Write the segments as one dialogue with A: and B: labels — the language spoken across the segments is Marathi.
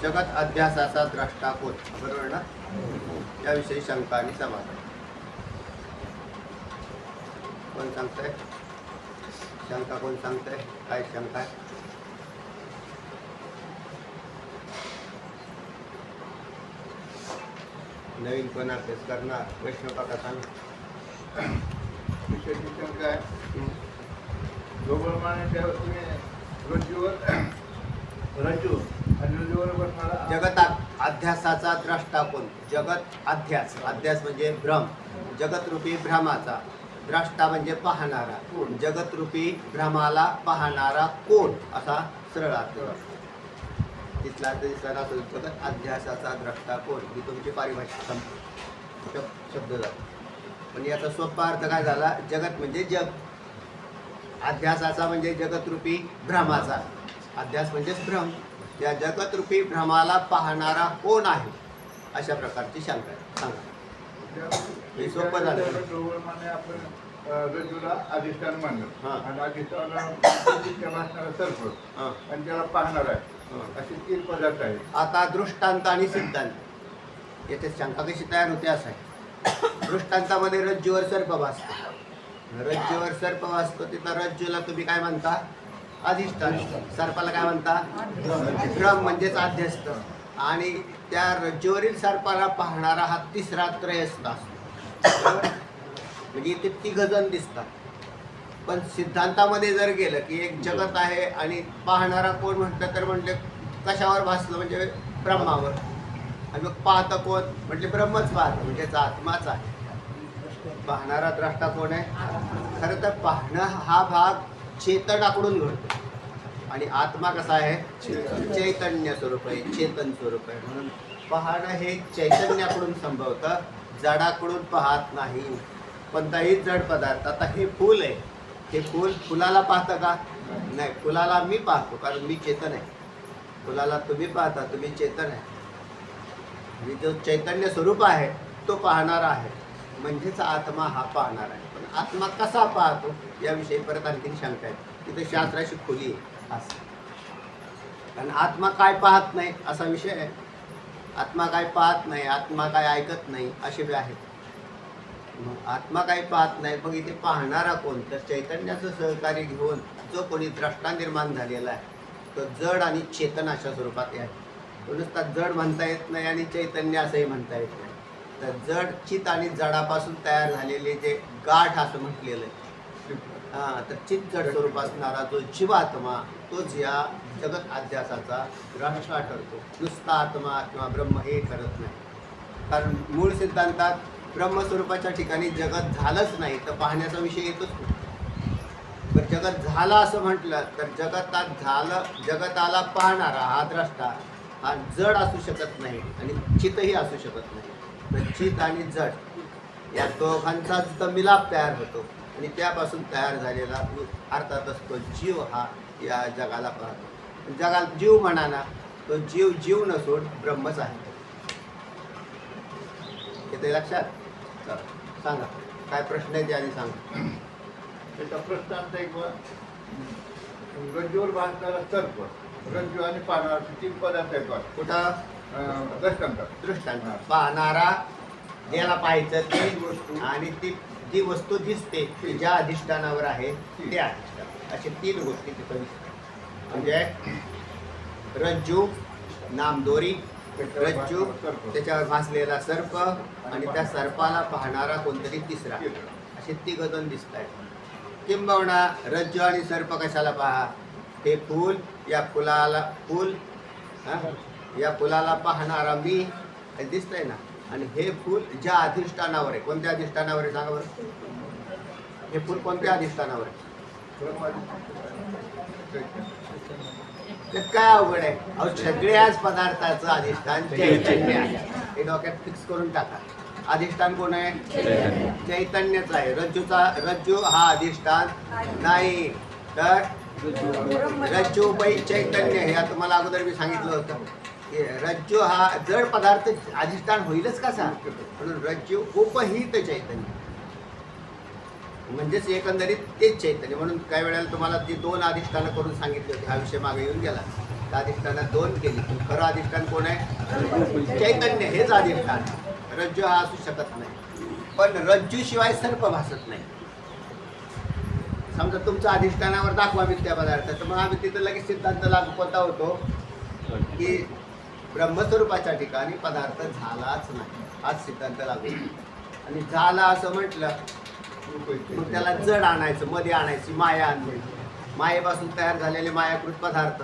A: जगत अध्यासाचा द्रष्टा कोण? बरोबर ना? याविषयी शंका आणि समाधान. कोण सांगताय? शंका कोण सांगताय? काय शंका आहे? नवीन कोण अभ्यास करणार? वैष्णव काका सांग.
B: विषयाची शंका आहे. ढोबळमानाच्या तुम्ही रज्जू आणि रज्जूवर बसणारा
A: जगत अध्यासाचा द्रष्टा कोण? जगत अध्यास, अध्यास म्हणजे भ्रम, जगतरूपी भ्रमाचा. द्रष्टा म्हणजे पाहणारा. जगतरूपी भ्रमाला पाहणारा कोण? असा सरळ अर्थ. तिथला दिसणारा जगत अध्यासाचा द्रष्टा कोण ही तुमची पारिभाषिक शब्द झाला. पण याचा सोपा अर्थ काय झाला? जगत म्हणजे जग, अध्यासाचा म्हणजे जगतरूपी भ्रमाचा. अध्यास म्हणजेच भ्रम. या जगतरूपी भ्रमाला पाहणारा कोण आहे? अशा प्रकारची शंका आहे. सांगा. हे सोपं झालं.
B: ढोबळमाने आपण रज्जूला अधिष्ठान मानलं
A: हां.
B: आणि अधिष्ठानाला असणारा सर्प
A: हां.
B: आणि त्याला पाहणार आहे, असे 3 पदार्थ आहेत.
A: आता दृष्टांत आणि सिद्धांत याची शंका कशी तयार होते असं आहे. दृष्टांतामध्ये रज्जूवर सर्प भासतो. रज्जूवर सर्प भासतो, तिथं रज्जूला तुम्ही काय म्हणता? अधिष्ठान. सर्पाला काय म्हणता? भ्रम म्हणजेच अध्यस्त. आणि त्या रज्जूवरील सर्पाला पाहणारा हा तिसरा त्रयस्थ असतो. म्हणजे इथे 3 जण दिसतात. पण सिद्धांतामध्ये जर गेलं की एक जगत आहे आणि पाहणारा कोण म्हटलं तर म्हटले कशावर भासलं? म्हणजे ब्रह्मावर. आणि मग पाहतं कोण? म्हटले ब्रह्मच पाहतं, म्हणजेच आत्माच आहे. पाहणारा द्रष्टा कोण आहे? खरं तर पाहणं हा भाग चेतनाकडून घडतो आणि आत्मा कसा आहे? चैतन्य स्वरूप आहे, चेतन स्वरूप आहे. म्हणून पाहणं हे चैतन्याकडून संभवतं, जडाकडून पाहत नाही. कोणताही जड पदार्थ. आता हे फूल आहे, हे फूल फुलाला पाहतं का? नाही. फुलाला मी पाहतो कारण मी चेतन आहे. फुलाला तुम्ही पाहता, तुम्ही चेतन आहे. आणि जो चैतन्य स्वरूप आहे तो पाहणारा आहे, म्हणजेच आत्मा हा पाहणार आहे. पण आत्मा कसा पाहतो याविषयी परत आणखी शंका आहे. तिथे शास्त्राची खोली आहे असं. कारण आत्मा काय पाहत नाही असा विषय आहे. आत्मा काय पाहत नाही, आत्मा काय ऐकत नाही, असे बी आहेत. मग आत्मा काही पाहत नाही, मग इथे पाहणारा कोण? तर चैतन्याचं सहकार्य घेऊन जो कोणी द्रष्टा निर्माण झालेला आहे तो जड आणि चेतन अशा स्वरूपात आहे. नुसता जड म्हणता येत नाही आणि चैतन्य असंही म्हणता येत नाही. तर जड, चित आणि जडापासून तयार झालेले जे गाठ असं म्हटलेलं आहे. तर चित जड स्वरूप असणारा जो जीवात्मा तोच या जगत अध्यासाचा द्रष्टा ठरतो. नुसता आत्मा किंवा ब्रह्म हे ठरत नाही. कारण मूळ सिद्धांतात ब्रह्मस्वरूपाच्या ठिकाणी जगत झालंच नाही तर पाहण्याचा विषय येतोच नाही. पण जगत झालं असं म्हटलं तर जगतात झालं, जगताला पाहणारा हा द्रष्टा हा जड असू शकत नाही आणि चितही असू शकत नाही. तर चित आणि जड या दोघांचा जो मिलाप तयार होतो आणि त्यापासून तयार झालेला अर्थातच तो जीव हा या जगाला पाहतो. जगाला जीव म्हणा ना, तो जीव जीव नसून ब्रह्मच आहे. येते लक्षात? सांगा काय प्रश्न आहे ते आधी सांगा.
B: त्याचा प्रश्नांत एक रज्जूवर भासणारा सर्प, रज्जू आणि पाहणारा 3 पदार्थ आहेत.
A: कुठं?
B: दृष्टांतात.
A: दृष्टांत. पाहणारा ज्याला पाहायचं ते आणि ती जी वस्तू दिसते ती ज्या अधिष्ठानावर आहे ते अधिष्ठान. असे 3 गोष्टी तिथं दिसतात. म्हणजे रज्जू, नामदोरी, रज्जू, त्याच्यावर भासलेला सर्प आणि त्या सर्पाला पाहणारा कोणतरी तिसरा, असे 3 जण दिसत आहेत. किंबहुना रज्जू आणि सर्प कशाला पहा? हे फूल, या फुलाला फूल, या फुलाला पाहणारा मी दिसतंय ना. आणि हे फूल ज्या अधिष्ठानावर आहे, कोणत्या अधिष्ठानावर आहे सांगा बरं? हे फूल कोणत्या अधिष्ठानावर आहे? त्यात काय अवघड आहे? अहो सगळ्याच पदार्थाचं अधिष्ठान चैतन्य आहे. हे डोक्यात फिक्स करून टाका. अधिष्ठान कोण आहे? चैतन्यच आहे. रज्जू हा अधिष्ठान नाही. तर रज्जू पै चैतन्य हे आता मला अगोदर मी सांगितलं होतं. रज्जू हा जड पदार्थ अधिष्ठान होईलच कसा? म्हणून रज्जू उपहित चैतन्य म्हणजेच एकंदरीत तेच चैतन्य. म्हणून काही वेळेला तुम्हाला जी 2 अधिष्ठानं करून सांगितली होती हा विषय मागे येऊन गेला. त्या अधिष्ठानात दोन केली पण खरं अधिष्ठान कोण आहे? चैतन्य हेच अधिष्ठान. रज्जू हा असू शकत नाही. पण रज्जू शिवाय सर्प भासत नाही. समजा तुमचं अधिष्ठानावर दाखवा मिथ्या पदार्थ, तर मग आम्ही तिथं लगेच सिद्धांत लागू कोणता होतो की ब्रह्मस्वरूपाच्या ठिकाणी पदार्थ झालाच नाही, हाच सिद्धांत लागू होतो. आणि झाला असं म्हटलं मग त्याला जड आणायचं, मध्ये आणायची माया आणली. मायेपासून तयार झालेले मायाकृत पदार्थ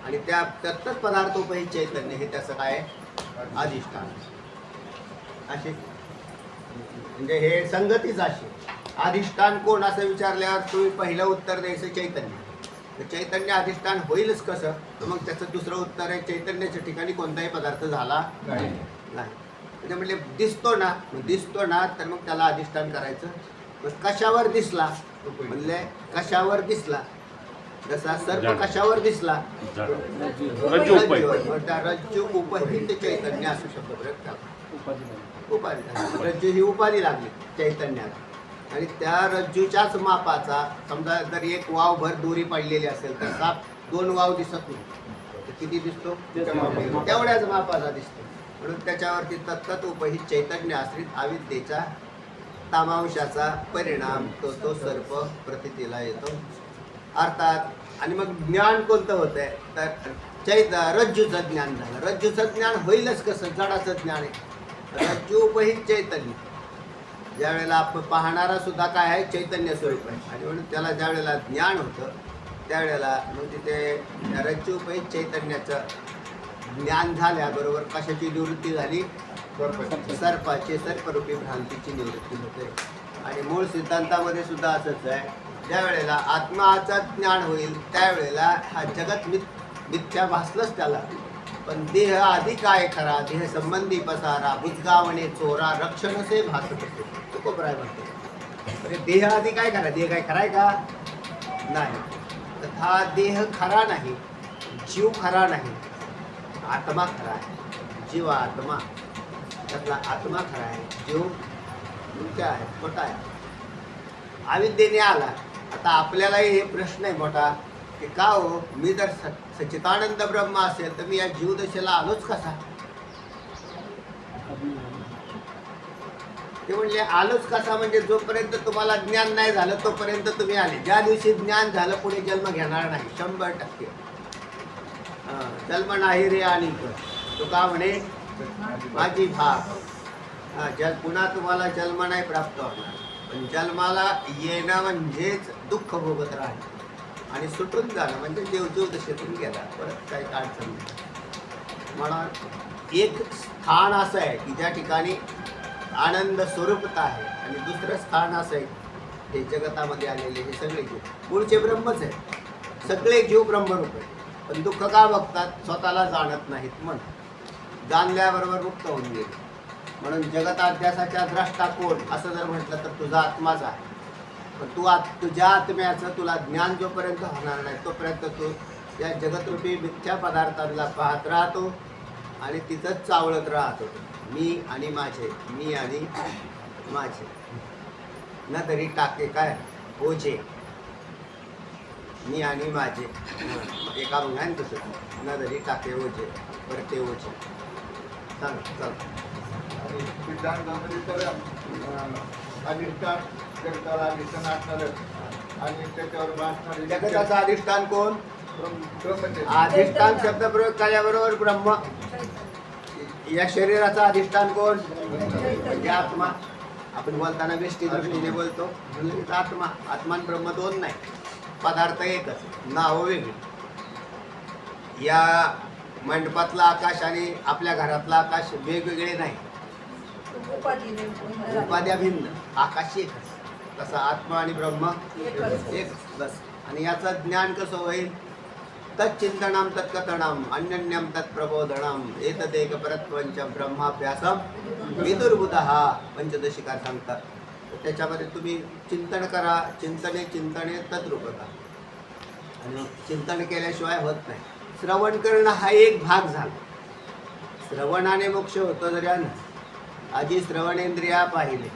A: आणि त्यातच पदार्थ उपहित चैतन्य हे त्याचं काय आहे? अधिष्ठान. असे म्हणजे हे संगतीच अशी. अधिष्ठान कोण असं विचारल्यावर तुम्ही पहिलं उत्तर द्यायचं चैतन्य. तर चैतन्य अधिष्ठान होईलच कसं? तर मग त्याचं दुसरं उत्तर आहे चैतन्याच्या ठिकाणी कोणताही पदार्थ झाला नाही. म्हणजे म्हणजे दिसतो ना, मग दिसतो ना तर मग त्याला अधिष्ठान करायचं. मग कशावर दिसला म्हणले? कशावर दिसला? जसा सर्प कशावर दिसला? रज्जूवर. मग त्या रज्जू उपहित चैतन्य असू शकतो. उपाधी. रज्जू ही उपाधी लागली चैतन्याला. आणि त्या रज्जूच्याच मापाचा समजा जर एक वाव भर दोरी पडलेली असेल तर साप दोन वाव दिसत नाही, तर किती दिसतो? तेवढ्याच मापाचा दिसतो. म्हणून त्याच्यावरती तत्त उपहित चैतन्य आश्रित अविद्येचा तामांशाचा परिणाम तो सर्प प्रतीला येतो. अर्थात आणि मग ज्ञान कोणतं होतंय? तर रज्जूचं ज्ञान झालं. रज्जूचं ज्ञान होईलच कसं? जडाचं ज्ञान आहे. रज्जू उपहित चैतन्य. ज्या वेळेला आपण पाहणारा सुद्धा काय आहे? चैतन्य स्वरूप आहे. आणि म्हणून त्याला ज्या वेळेला ज्ञान होतं त्यावेळेला मग तिथे रज्जू उपहित चैतन्याचं ज्ञान झाल्याबरोबर कशाची निवृत्ती झाली? सर्पाची, सर्परूपी भ्रांतीची निवृत्ती होते. आणि मूळ सिद्धांतामध्ये सुद्धा असंच आहे. ज्या वेळेला आत्माचं ज्ञान होईल त्यावेळेला हा जगत मिथ्या भासलंच त्याला. पण देह आधी काय खरा? देह संबंधी पसारा बुजगावणे चोरा रक्षणसे भासत होते. तुकोबराय म्हणते अरे देह आधी काय खरा? देह काय खराय का? नाही. तर हा देह खरा नाही, जीव खरा नाही, आत्मा खरा आहे. जीव आत्मा, त्यातला आत्मा खरा आहे, जीव मुख्य आहे, मोठा आहे. अविद्येने आला. आता आपल्यालाही हे प्रश्न आहे मोठा की का हो, मी जर सच्चिदानंद ब्रह्म असेल तर मी या जीवदशेला आलोच कसा? ते म्हणले आलोच कसा म्हणजे जोपर्यंत तुम्हाला ज्ञान नाही झालं तोपर्यंत तुम्ही आले. ज्या दिवशी ज्ञान झालं पुढे जन्म घेणार नाही, 100%. जन्म नाही रे आणि तो का म्हणे माझी भाग. पुन्हा तुम्हाला जन्म नाही प्राप्त होणार. पण जन्माला येणं म्हणजेच दुःख भोगत राहणं आणि सुटून जाणं म्हणजे जीवदशेतून गेला, परत काही अडचण नाही. म्हणून एक स्थान असं आहे की ज्या ठिकाणी आनंद स्वरूपता आहे आणि दुसरं स्थान असं आहे हे जगतामध्ये आलेले हे सगळे जीव मूळचे ब्रह्मच आहे. सगळे जीव ब्रह्मरूप आहे. पण दुःख का बघतात? स्वतःला जाणत नाहीत. म्हणून जाणल्याबरोबर मुक्त होऊन गेले. म्हणून जगत अध्यासाच्या द्रष्टा कोण असं जर म्हटलं तर तुझा आत्माच आहे. पण तुझ्या आत्म्याचं तुला ज्ञान जोपर्यंत होणार नाही तोपर्यंत तू या जगतरूपी मिथ्या पदार्थांना पाहत राहतो आणि तिथंच चावळत राहतो. मी आणि माझे, मी आणि माझे. न तरी टाके काय ओझे, मी आणि माझे. एका मग आहे तसं न तरी टाके ओझे परते ओझे. सांग चल.
B: आणि सिद्धांतामध्ये तर अधिष्ठान जगताला अधिष्ठान असणारच. आणि त्याच्यावर भासणारे
A: जगताचं अधिष्ठान कोण?
B: ब्रह्मचर्य.
A: अधिष्ठान शब्द प्रयोग केल्याबरोबर ब्रह्म. या शरीराचा अधिष्ठान कोण? म्हणजे आत्मा. आपण बोलताना व्यष्टी दृष्टीने बोलतो म्हणजे आत्मा. आत्मा आणि ब्रह्म दोन नाही, पदार्थ एकच, नाव वेगळी. या मंडपातलं आकाश आणि आपल्या घरातलं आकाश वेगवेगळे नाही, उपाध्या भिन्न, आकाश एकच. तसा आत्मा आणि ब्रह्म एक बस. आणि याचं ज्ञान कसं होईल? तच्चिंतनम तत्कथनम अन्यन्यम तत्प्रबोधनम एतदेक परत्वंच ब्रह्माभ्यासम विदुर्बुधः पंचदशिकार सांगतात. त्याच्यामध्ये तुम्ही चिंतन करा. चिंतने तद्रूपता. आणि चिंतन केल्याशिवाय होत नाही. श्रवण करणं हा एक भाग झाला. श्रवणाने मोक्ष होतो जरी आधी श्रवणेंद्रिया पाहिले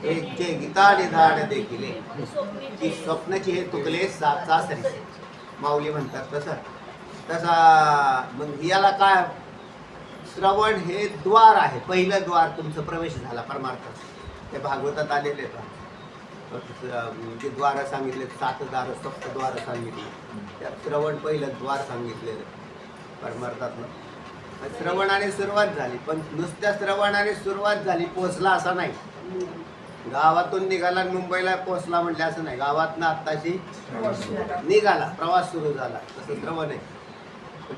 A: एक जे गीता निधान देखिले की स्वप्नाची हे तुकले साचा सरी. माऊली म्हणतात तसं तसा मग याला काय, श्रवण हे द्वार आहे, पहिलं द्वार तुमचं प्रवेश झाला परमार्थात. ते भागवतात आलेले जे द्वार सांगितले, 7 द्वार, सप्तद्वार सांगितले, त्यात श्रवण पहिलं द्वार सांगितलेलं परमार्थातलं. श्रवणाने सुरुवात झाली, पण नुसत्या श्रवणाने सुरुवात झाली, पोचला असा नाही. गावातून निघाला मुंबईला पोचला म्हटलं असं नाही. गावातनं आत्ताशी निघाला, प्रवास सुरू झाला, तसं श्रवण आहे.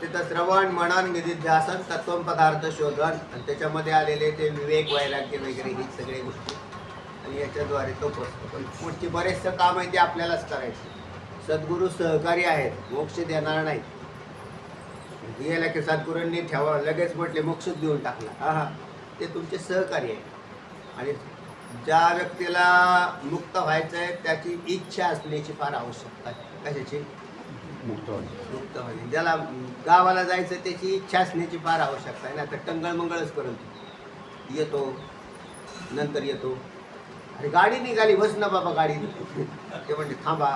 A: तिथं श्रवण, मनन, निधिध्यासन, तत्व पदार्थ शोधन आणि त्याच्यामध्ये आलेले ते विवेक, वैराग्य वगैरे ही सगळ्या गोष्टी, आणि याच्याद्वारे तो पोचतो. पण पुढची बरेचसं काम आहे ते आपल्यालाच करायचं. सद्गुरू सहकारी आहेत, मोक्ष देणार नाही. गेला की सद्गुरूंनी ठेवा लगेच म्हटले मोक्षच देऊन टाकला, हा, ते तुमचे सहकारी आहे. आणि ज्या व्यक्तीला मुक्त व्हायचं आहे त्याची इच्छा असण्याची फार आवश्यकता आहे. कशाची? मुक्त व्हायची. ज्याला गावाला जायचं त्याची इच्छा असण्याची फार आवश्यकता आहे. ना तर टंगळ मंगळच करून येतो, नंतर येतो. अरे गाडी निघाली, बस ना बाबा गाडी. ते म्हणजे थांबा,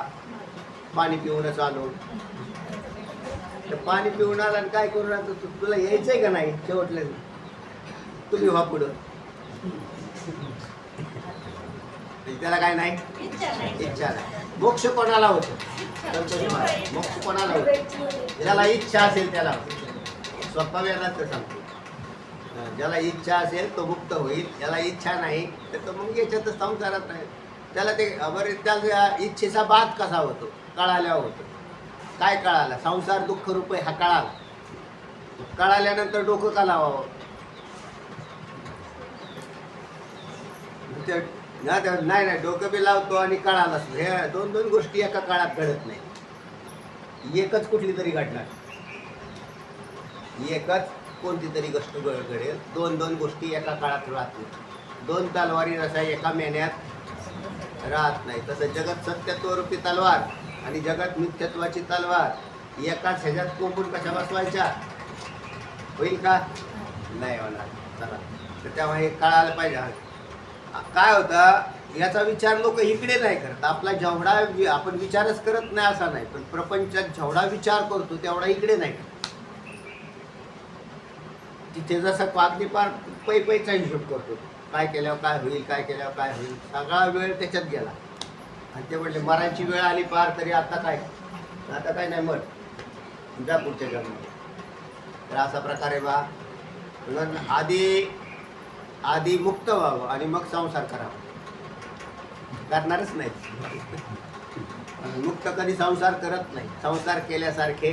A: पाणी पिऊनच आलो. तर पाणी पिऊन आला आणि काय करून आलं, तुला यायचंय का नाही? शेवटलं तुम्ही व्हा पुढं. त्याला काय नाही, इच्छा नाही. मोक्ष कोणाला होतो? मोक्ष कोणाला होतो? ज्याला इच्छा असेल त्याला. स्वप्न वेदांत सांगतो, ज्याला इच्छा असेल तो मुक्त होईल, ज्याला इच्छा नाही तर तो मग याच्यातच संसारात नाही. त्याला ते बरे, त्या इच्छेचा बाध कसा होतो? कळाल्यावर होतो. काय कळाला? संसार दुःख रूप हा कळाला. कळाल्यानंतर डोकं का लावावं? नाही नाही, डोकं बी लावतो आणि कळाला. हे दोन गोष्टी एका काळात घडत नाही. एकच कुठली तरी घडणार, एकच कोणती तरी गोष्ट घडेल. दोन गोष्टी एका काळात राहत नाही. 2 तलवारी जसा एका महिन्यात राहत नाही, तसं जगत सत्यत्वरूपी तलवार आणि जगत मिथ्यत्वाची तलवार एकाच ह्याच्यात कोंबून कशा बसवायच्या? होईल का? नाही होणार. चला, तर तेव्हा हे कळायला पाहिजे. काय होतं, याचा विचार लोक इकडे नाही करत. आपला जेवढा आपण विचारच करत नाही असा नाही, पण प्रपंचात जेवढा विचार करतो तेवढा इकडे नाही. तिथे जसं अगदी पार पैचा हिशोब करतो, काय केल्यावर काय होईल, काय केल्यावर काय होईल, सगळा वेळ त्याच्यात गेला. आणि ते म्हटले मरायची वेळ आली पार, तरी आता काय नाही, मर जा पुढच्या जन्मात. तर असा प्रकारे बा आधी मुक्त व्हावं आणि मग संसार करावा. करणारच नाही. मुक्त कधी संसार करत नाही. संसार केल्यासारखे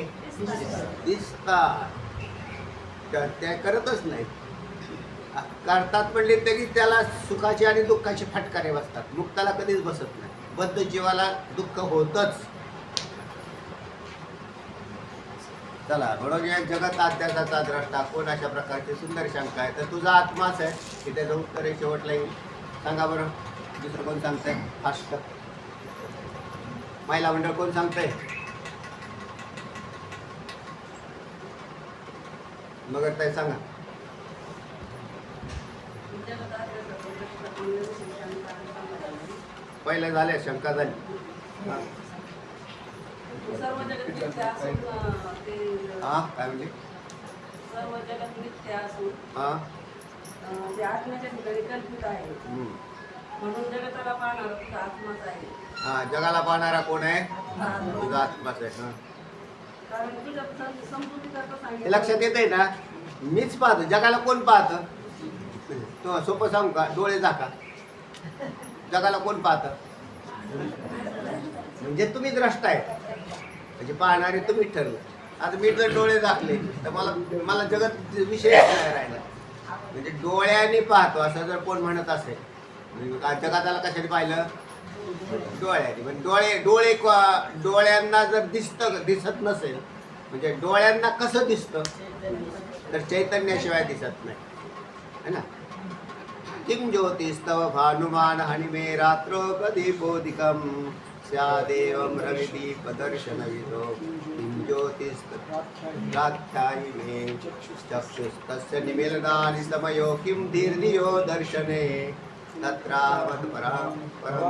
A: दिसतात, त्या करतच नाही. करतात म्हणले तरी त्याला सुखाचे आणि दुःखाचे फटकारे बसतात. मुक्ताला कधीच बसत नाही. बद्ध जीवाला दुःख होतच. चला, म्हणून या जगत अध्यासाचा द्रष्टा कोण? अशा प्रकारची सुंदर शंका आहे. तर तुझा आत्माच आहे की त्याचं उत्तर आहे शेवटला येईल. सांगा बरं, दुसरं कोण सांगतंय? फास्ट महिला मंडळ कोण सांगतंय? मग काय सांगा. पहिले झाले, शंका झाली. हा, काय म्हणजे?
C: सर्व जगत मिथ्या असून
A: हा,
C: ते आत्म्याच्या ठिकाणी कल्पित आहे, म्हणून जगताला पाहणारा तुझा आत्माच आहे.
A: हा, जगाला पाहणारा कोण आहे? तुझा आत्माच आहे. हा,
C: कारण तुझ्या समजुतीकरता
A: हे
C: सांगितलं.
A: लक्षात येत आहे ना? मीच पाहतो. जगाला कोण पाहतं? तो सोपं सांगू का? डोळे झाका. जगाला कोण पाहतं? म्हणजे तुम्ही द्रष्टा आहे, म्हणजे पाहणारे तुम्हीच ठरलं. आता मी जर डोळे दाखले तर मला जगत विषय नाही राहिला. म्हणजे डोळ्याने पाहतो असं जर कोण म्हणत असेल, म्हणजे जगाला कशाने पाहिलं? डोळ्याने. पण डोळ्यांना जर दिसत नसेल, म्हणजे डोळ्यांना कसं दिसतं? तर चैतन्याशिवाय दिसत नाही, है ना? किं ज्योतिस्तव भानुमान हनिमे रात्रो प्रदीपोदिकं स्यादेवं रविदीपदर्शनविदो किं ज्योतिस्त्राध्यायि मे चक्षुस्तस्य निमीलनानि समयो किं दीर्घियो दर्शने तत्रावत्परां परं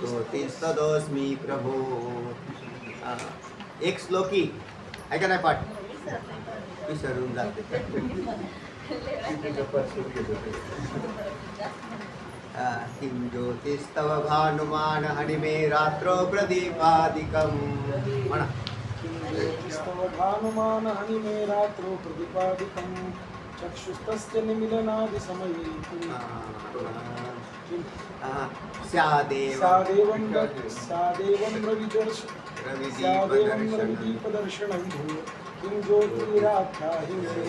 A: ज्योतिस्तदोऽस्मि प्रभो. एक श्लोकी आहे का नाही पाठ विसरून जाते किं ज्योतिस्तव भानुमान हनिमे रात्रो प्रदीपादिकं म्हणा
D: स्तव भानुमान हनिमे रात्रो प्रतिपादिकं चक्षुस्तस्य निमिलनादिसमये
A: स्यादेव
D: सादेवं रविदीपदर्शनं भूय किं ज्योतिराख्याहि मे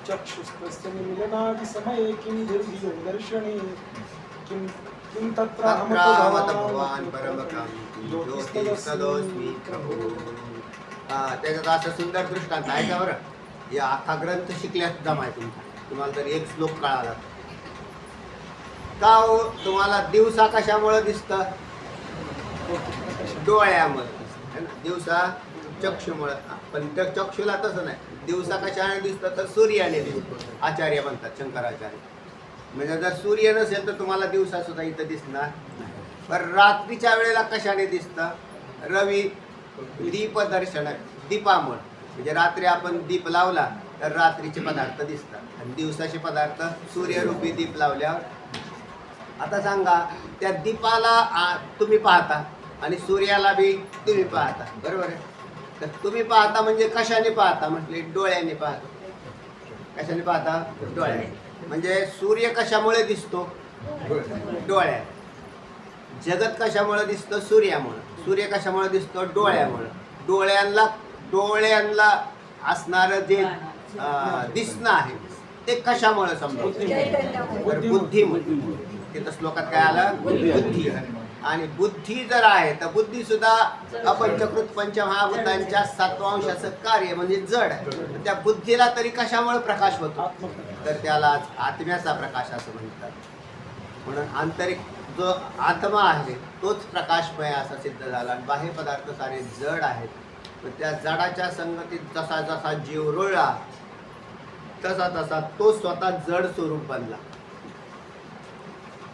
D: चक्षुस्तस्य निमिलनादिसमये किं दीर्घयो दर्शने किं
A: तत्राहमत भगवान परमकाम ज्योतिस्तदोस्मी प्रभू. त्याच्यात असं सुंदर दृष्टांत आहे का बरं. या अख्खा ग्रंथ शिकल्यास जमाय तुमचा तुम्हाला तर एक श्लोक कळाला का हो. तुम्हाला दिवसा कशामुळे दिसतं डोळ्यामुळे है ना. दिवसा चक्षुमुळे पण त्या चक्षुला तसं नाही. दिवसा कशाने दिसतं तर सूर्याने दिसतं आचार्य म्हणतात शंकराचार्य. म्हणजे जर सूर्य नसेल तर तुम्हाला दिवसा सुद्धा इथं दिसणार नाही. पण रात्रीच्या वेळेला कशाने दिसतं रवी दीपदर्शन दीपामुळे. म्हणजे रात्री आपण दीप लावला तर रात्रीचे पदार्थ दिसतात आणि दिवसाचे पदार्थ सूर्यरूपी दीप लावल्यावर. आता सांगा त्या दीपाला तुम्ही पाहता आणि सूर्याला बी तुम्ही पाहता बरोबर आहे. तर तुम्ही पाहता म्हणजे कशाने पाहता म्हटले डोळ्याने पाहता. कशाने पाहता डोळ्याने. म्हणजे सूर्य कशामुळे दिसतो डोळ्यात. जगत कशामुळे दिसतं सूर्यामुळे. सूर्य कशामुळे दिसतो डोळ्यामुळे. डोळ्यांना असणारं जे दिसणं आहे ते कशामुळे समजा बुद्धीमुळे. तिथं श्लोकात काय आलं बुद्धी. आणि बुद्धी जर आहे तर बुद्धी सुद्धा अपंचकृत पंचमहाभूतांच्या सातवांशाचं कार्य म्हणजे जड आहे. त्या बुद्धीला तरी कशामुळे प्रकाश होतो तर त्याला आत्म्याचा प्रकाश असं म्हणतात. म्हणून आंतरिक जो आत्मा आहे तोच प्रकाशमय असा सिद्ध झाला. आणि बाह्य पदार्थ सारे जड आहेत. त्या जडाच्या संगतीत जसा जसा जीव रुळला तसा तसा तो स्वतः जड स्वरूप बनला.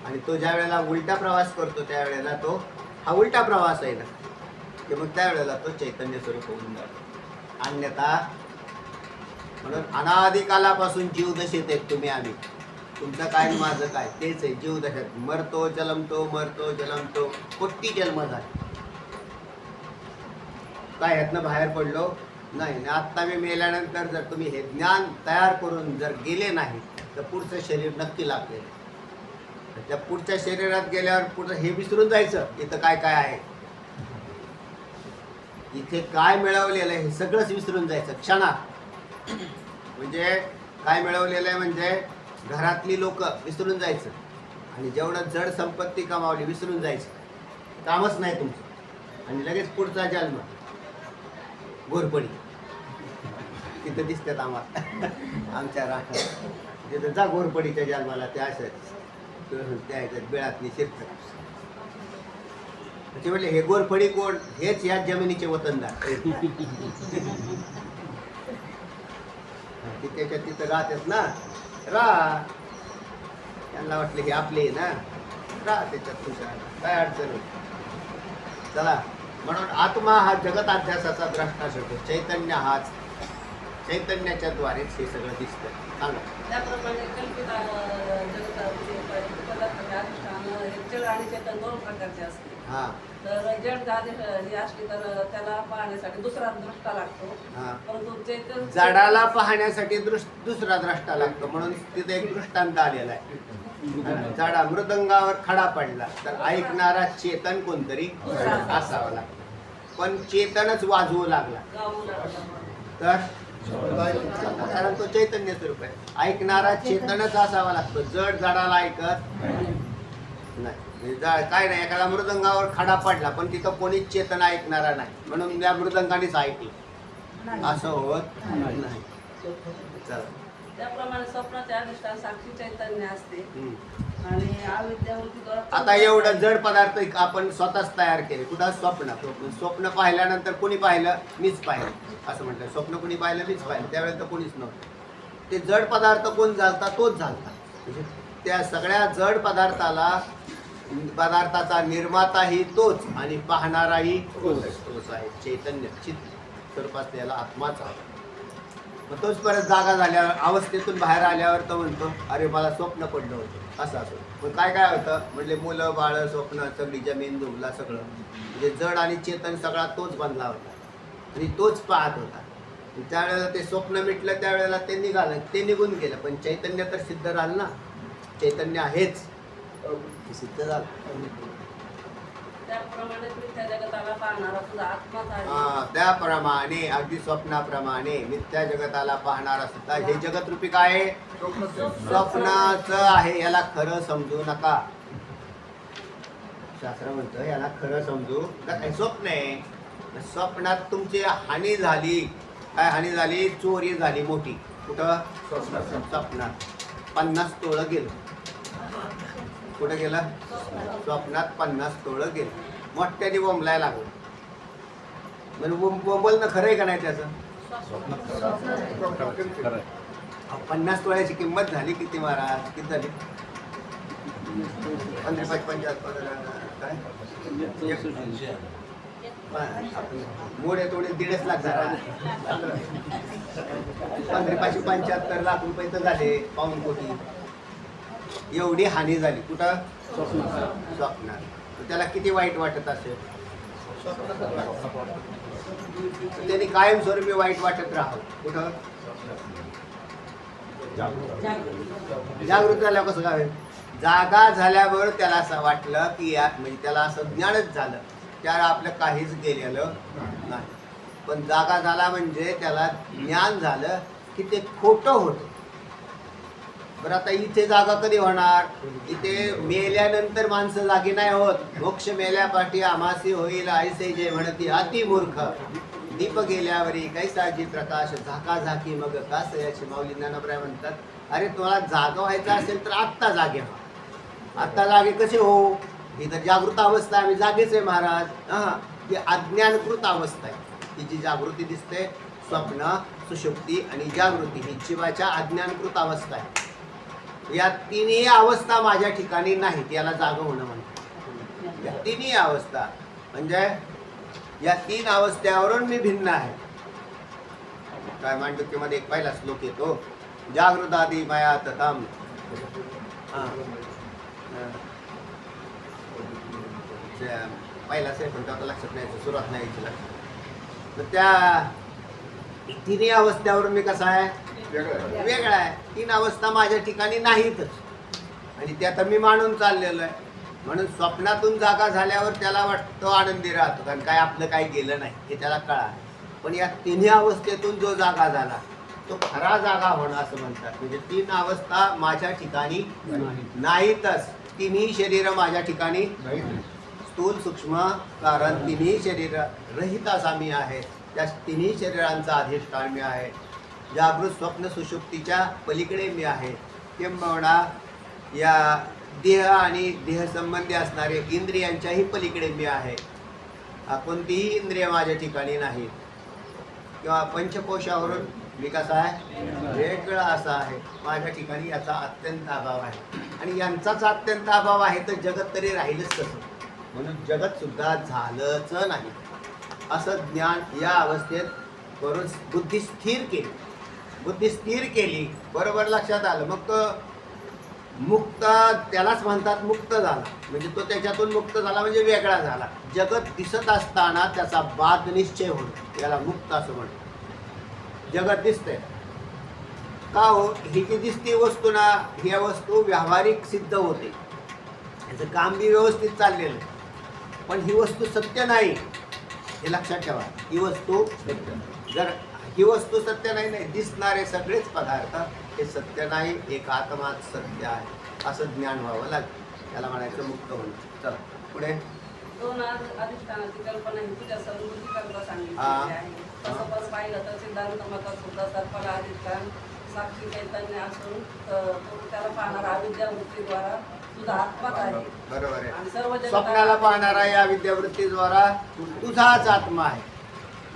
A: आणि तो ज्या वेळेला उलटा प्रवास करतो त्यावेळेला तो हा उलटा प्रवास आहे ना की मग त्यावेळेला तो चैतन्य स्वरूप होऊन जातो. अन्यथा म्हणून अनादिकालापासून जीवदशेत आहेत तुम्ही आम्ही. तुमचं काय माझं काय तेच आहे. जीवदशात मरतो जलमतो कोटी जन्म झाले काय ह्यातनं बाहेर पडलो नाही. आत्ता मी मेल्यानंतर जर तुम्ही हे ज्ञान तयार करून जर गेले नाही तर पुढचं शरीर नक्की लागले. त्या पुढच्या शरीरात गेल्यावर पुढचं हे विसरून जायचं इथं काय काय आहे इथे काय मिळवलेलं आहे हे सगळंच विसरून जायचं क्षणात. म्हणजे काय मिळवलेलं आहे म्हणजे घरातली लोक विसरून जायचं आणि जेवढं जड संपत्ती कमावली विसरून जायचं. कामच नाही तुमचं. आणि लगेच पुढचा जन्म घोरपडी तिथं दिसतात आम्हाला आमच्या राष्ट्रात. तिथं जा घोरपडीच्या जन्माला त्या असत त्या ह्याच्यात बिळातली शिरत ते म्हटले हे घोरपडी कोण हेच या जमिनीचे वतनदार. त्याच्यात तिथं राहतात ना त्यांना वाटलं हे आपले ना त्याच्यात तुझ्या काय अडचण होती. चला म्हणून आत्मा हा जगत अध्यासाचा द्रष्टा ठरतो. चैतन्य हाच चैतन्याच्या द्वारेच हे सगळं दिसतं. सांगा
C: त्याप्रमाणे कल्पित पदार्थाचे अधिष्ठान जड आणि चेतन दोन प्रकारचे असते. तर जड हे असली तर त्याला पाहण्यासाठी दुसरा द्रष्टा लागतो. परंतु चैतन
A: झाडाला पाहण्यासाठी दुसरा द्रष्टा लागतो. म्हणून तिथे एक दृष्टांत आलेला आहे. झाडा मृदंगावर खडा पडला तर ऐकणारा चेतन कोणतरी असावा लागतो. पण चेतनच वाजवू लागला
C: गाऊ लागतो.
A: तर कारण तो चैतन्य स्वरूप आहे. ऐकणारा चेतनच असावा लागतो. जड झाडाला ऐकत नाही. काय नाही एखादा मृदंगावर खडा पडला पण तिथं कोणीच चेतन ऐकणारा नाही म्हणून त्या मृदंगानेच ऐकलं असं होत नाही. चला
C: त्याप्रमाणे स्वप्नाचे अधिष्ठान साक्षी चैतन्य असते आणि अविद्यावृत्ती.
A: आता एवढं जड पदार्थ आपण स्वतःच तयार केले. कुठं स्वप्न पाहिल्यानंतर कोणी पाहिलं मीच पाहिलं असं म्हटलं. स्वप्न कोणी पाहिलं मीच पाहिलं त्यावेळेला तर कोणीच नव्हतं. ते जड पदार्थ कोण झालता तोच झालता. म्हणजे त्या सगळ्या जड पदार्थाचा निर्माताही तोच आणि पाहणाराही तोच आहे. चैतन्य चित्त स्वरूप असते याला आत्माच आहे. मग तोच परत जागा झाल्यावर अवस्थेतून बाहेर आल्यावर तो म्हणतो अरे मला स्वप्न पडलं होतं असं असं. पण काय काय होतं म्हणजे मुलं बाळ स्वप्न सगळी जमीन झुबला सगळं म्हणजे जड आणि चेतन सगळा तोच बनला होता आणि तोच पाहत होता. त्यावेळेला ते स्वप्न मिटलं त्यावेळेला ते निघालं ते निघून गेलं. पण चैतन्य तर सिद्ध झालं ना. चैतन्य आहेच ते सिद्ध झालं.
C: त्याप्रमाणे मिथ्या जगताला पाहणारा सुद्धा आत्माच आहे.
A: त्याप्रमाणे अगदी स्वप्नाप्रमाणे मिथ्या जगताला पाहणारा सुद्धा हे जगत रूपी काय आहे? स्वप्नाचं आहे. याला खरं समजू नका. शास्त्र म्हणतं याला खरं समजू नका. स्वप्न आहे. स्वप्नात तुमची हानी झाली. काय हानी झाली? चोरी झाली मोठी. कुठं? स्वप्नात 50 तोळं गेलं. कुठं गेलं? स्वप्नात 50 तोळं गेलं. मोठ्याने बोंबलायला लागलं. म्हणजे बोंबलणं खरं आहे का नाही त्याचं? 50 तोळ्याची किंमत झाली किती महाराज? किती झाली? 15-75 काय? मोडे तोडे 1.5 लाख झाला. 15-75 लाख रुपये तर झाले. पाऊण कोटी. एवढी हानी झाली. कुठं? स्वप्नात. त्याला किती वाईट वाटत असेल? त्यांनी कायमस्वरूपी वाईट वाटत राहावं. कुठं? जागृत झाल्यावर कसं काय? जागा झाल्यावर त्याला असं वाटलं की म्हणजे त्याला असं ज्ञानच झालं. त्याला आपलं काहीच गेलेलं नाही. पण जागा झाला म्हणजे त्याला ज्ञान झालं की ते खोटं होतं. बरं आता इथे जागा कधी होणार? इथे मेल्यानंतर माणसं जागी नाही होत. मोक्ष मेल्यापाठी आमासी होईल ऐसे जे म्हणती अति मूर्ख. दीप गेल्यावरी कैसाची प्रकाश झाका झाकी मग कास याची माऊली ज्ञानोबराय म्हणतात. अरे तुला जागा व्हायचं असेल तर आत्ता जागे व्हा. आत्ता जागे कसे हो? ही तर जागृत अवस्था आहे. आम्ही जागेच आहे महाराज. ही अज्ञानकृत अवस्था आहे. ही जी जागृती दिसते स्वप्न सुषुप्ती आणि जागृती ही जीवाच्या अज्ञानकृत अवस्था आहे. या तिन्ही अवस्था माझ्या ठिकाणी नाहीत. याला जागा होणं म्हणतात. या तिन्ही अवस्था म्हणजे या 3 अवस्थेवरून मी भिन्न आहे. काय मांडुक्यमध्ये एक पहिला श्लोक येतो. जागृतादी माया तथाम. पहिला सेकंड त्याचा लक्षात नाही. सुरुवात नाही यायची लक्षात. तर त्या तिन्ही अवस्थेवरून मी कसा आहे? वेगळा आहे. 3 अवस्था माझ्या ठिकाणी नाहीतच. आणि ते आता मी मानून चाललेलो आहे. म्हणून स्वप्नातून जागा झाल्यावर त्याला वाटतं आनंदी राहतो. कारण काय आपलं काही गेलं नाही हे त्याला कळा. पण या तिन्ही अवस्थेतून जो जागा झाला तो खरा जागा होणं असं म्हणतात. म्हणजे 3 अवस्था माझ्या ठिकाणी नाहीतच. तिन्ही शरीर माझ्या ठिकाणी स्थूल सूक्ष्म कारण तिन्ही शरीर रहित असा मी आहे. त्या तिन्ही शरीरांचा अधिष्ठान मी आहे. जागृत स्वप्न सुषुप्तीच्या पलीकडे मी आहे. किंबहुना या देह आणि देहसंबंधी असणारे इंद्रियांच्याही पलीकडे मी आहे. कोणतीही इंद्रिय माझ्या ठिकाणी नाही. किंवा पंचकोशावरून मी कसा आहे? वेगळा असा आहे. माझ्या ठिकाणी याचा अत्यंत अभाव आहे. आणि यांचाच अत्यंत अभाव आहे तर जगत तरी राहीलच कसं? म्हणून जगत सुद्धा झालंच नाही असं ज्ञान या अवस्थेत करून बुद्धी स्थिर केली. बुद्धी स्थिर केली बरोबर लक्षात आलं. मग तो मुक्त त्यालाच म्हणतात मुक्त झाला. म्हणजे तो त्याच्यातून मुक्त झाला म्हणजे वेगळा झाला. जगत दिसत असताना त्याचा बाद निश्चय होतो. याला मुक्त असं म्हणतात. जगत दिसतंय का हो? ही जी दिसती वस्तू ना ही वस्तू व्यावहारिक सिद्ध होते. याचं काम बी व्यवस्थित चाललेलं आहे. पण ही वस्तू सत्य नाही हे लक्षात ठेवा. ही वस्तू जर ही वस्तू सत्य नाही नाही दिसणारे सगळेच पदार्थ हे सत्य नाही. एक आत्माच सत्य आहे असं ज्ञान व्हावं लागेल. त्याला म्हणायचं मुक्त होणं. चला पुढे.
C: 2 अधिष्ठानाची कल्पना ही तुझ्या समृद्धी करता सांगितलेली आहे. तसं पण पाहिलं तर सिद्धांत मतात सुद्धा सर्पाला अधिष्ठान साक्षी चैतन्य असून त्याला पाहणारा अविद्यावृत्तीद्वारा तुझा आत्माच आहे.
A: बरोबर आहे.
C: आणि सर्व
A: स्वप्नाला पाहणारा या विद्यावृत्तीद्वारा तुझाच आत्मा आहे.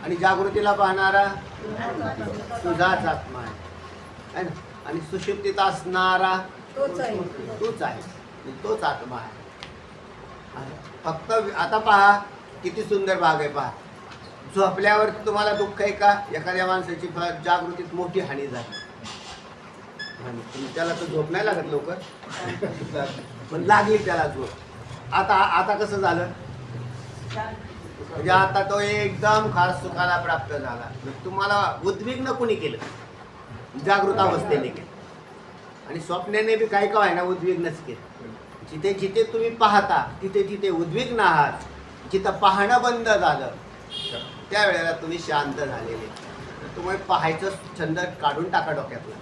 A: आणि जागृतीला पाहणारा तुझाच आत्मा आहे. आणि सुषुप्तीत असणारा तूच आहे. तोच आत्मा आहे. फक्त आता पहा किती सुंदर भाग आहे. पहा झोपल्यावर तुम्हाला दुःख आहे का? एखाद्या माणसाची जागृतीत मोठी हानी झाली आणि त्याला तर झोप नाही लागत लवकर, पण लागली त्याला झोप. आता कसं झालं? म्हणजे आता तो एकदम खास सुखाला प्राप्त झाला. तुम्हाला उद्विग्न कुणी केलं? जागृत अवस्थेने केलं. आणि स्वप्नाने बी काय काय ना उद्विग्नच केलं. जिथे जिथे तुम्ही पाहता तिथे तिथे उद्विग्न आहात. जिथं पाहणं बंद झालं त्यावेळेला तुम्ही शांत झालेले. तुम्ही पाहायचं छंद काढून टाका डोक्यातला.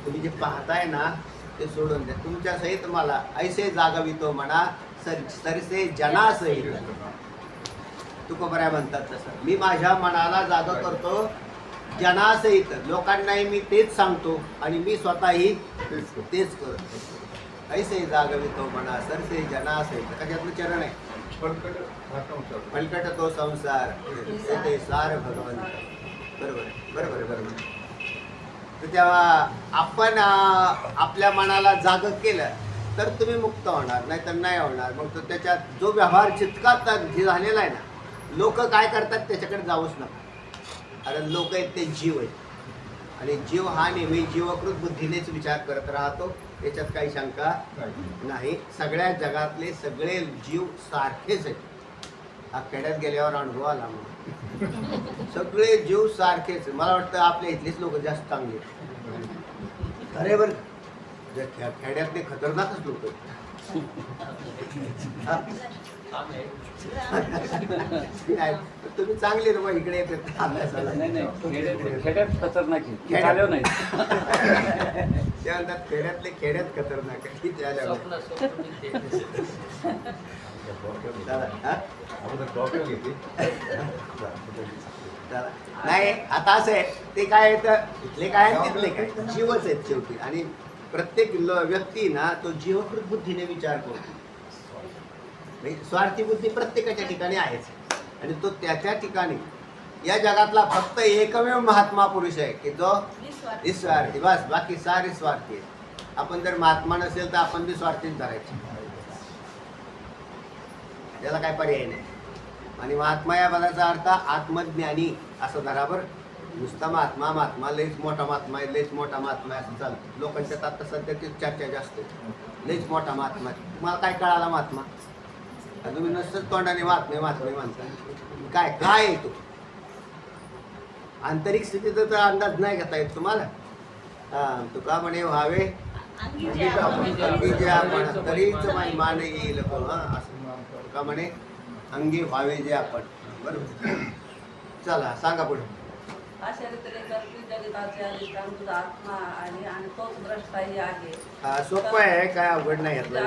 A: तुम्ही जे पाहताय ना ते सोडून द्या. तुमच्या सहित मला ऐसे जागवितो म्हणा सरसे जना सहित. तुकोबराय म्हणतात तसं, मी माझ्या मनाला जाग करतो जनासहित. लोकांनाही मी तेच सांगतो आणि मी स्वतःही तेच करतो. ऐसे जागवितो म्हणा सरसे जनासहित. कशातलं चरण आहे? फलकट तो संसार ते सार भगवंत. बरोबर. तर तेव्हा आपण आपल्या मनाला जाग केलं तर तुम्ही मुक्त होणार, नाही तर नाही होणार. मग तो त्याच्यात जो व्यवहार जितका झालेला आहे ना, लोक काय करतात त्याच्याकडे जाऊच नका. कारण लोक आहेत ते जीव आहेत आणि जीव हा नेहमी जीवकृत बुद्धीनेच विचार करत राहतो. याच्यात काही शंका नाही. सगळ्या जगातले सगळे जीव सारखेच आहेत. हा खेड्यात गेल्यावर अनुभव आला म्हणून. सगळे जीव सारखेच. मला वाटतं आपल्या इथलेच लोक जास्त चांगले अरे बरं. खेड्यातले खतरनाकच लोक तुम्ही चांगले रे मग इकडे येतात अभ्यासाला.
E: खेड्यात खतरनाक नाही.
A: ते म्हणतात खेड्यातले खेड्यात खतरनाक आहे. नाही आता असं आहे, ते काय आहे इथले काय तिथले काय जीवच आहेत शेवटी. आणि प्रत्येक व्यक्ती ना तो जीवकृत बुद्धीने विचार करतो. स्वार्थी बुद्धी प्रत्येकाच्या ठिकाणी आहेच आणि तो त्या ठिकाणी या जगातला फक्त एकमेव महात्मा पुरुष आहे की जो निस्वार्थी. बस बाकी सारे स्वार्थी आहे. आपण जर महात्मा नसेल तर आपण बी स्वार्थीच धरायचे. त्याला काय पर्याय नाही. आणि महात्मा या पदाचा अर्थ आत्मज्ञानी असं धराबर. नुसता महात्मा लईच मोठा महात्मा आहे, लईच मोठा महात्मा आहे असं चालतं. लोकांच्यात आता सध्या ती चर्चा जास्त आहे. लईच मोठा महात्मा आहे. तुम्हाला काय कळाला महात्मा? तुम्ही नसतंच तोंडाने महात्मे म्हणता. काय आहे तो? आंतरिक स्थितीचा तर अंदाज नाही घेता येत तुम्हाला. तुका म्हणे व्हावे आपण तरीच मान येईल. असं तुका म्हणे अंगी व्हावे जे आपण. बरोबर. चला सांगा पुढे.
C: अशा रीतीने कल्पित जगताचे अधिष्ठान तुझा आत्मा आहे आणि तोच द्रष्टाही आहे.
A: सोपं आहे, काय अवघड नाही.
C: तुला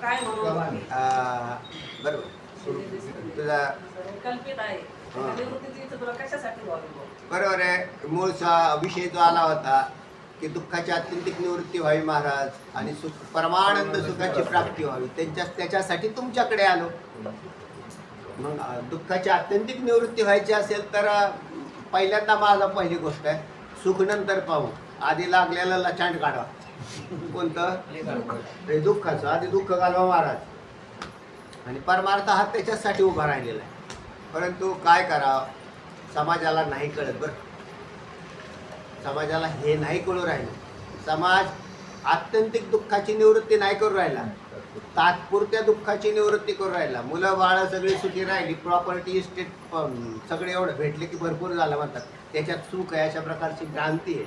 C: काय म्हणून
A: बरोबर. तुझा
C: कल्पित आहे. तुला कशासाठी
A: बरोबर आहे. मूळ विषय जो आला होता की दुःखाची आत्यंतिक निवृत्ती व्हावी महाराज आणि परमानंद सुखाची प्राप्ती व्हावी, त्याच्यासाठी तुमच्याकडे आलो. मग दुःखाची आत्यंतिक निवृत्ती व्हायची असेल तर पहिल्यांदा माझा पहिली गोष्ट आहे, सुख नंतर पाहू. आधी लागलेलं लचांड काढा. कोणतं? ते दुःखाचं. आधी दुःख घालवा महाराज. आणि परमार्थ हा त्याच्यासाठी उभा राहिलेला आहे. परंतु काय करावं, समाजाला नाही कळत. बरं, समाजाला हे नाही कळू राहिलं. समाज आत्यंतिक दुःखाची निवृत्ती नाही करू राहिला, तात्पुरत्या दुःखाची निवृत्ती करू राहिला. मुलं बाळं सगळी सुखी राहिली, प्रॉपर्टी इस्टेट सगळे एवढं भेटले की भरपूर झालं म्हणतात, त्याच्यात सुख आहे, अशा प्रकारची भ्रांती आहे.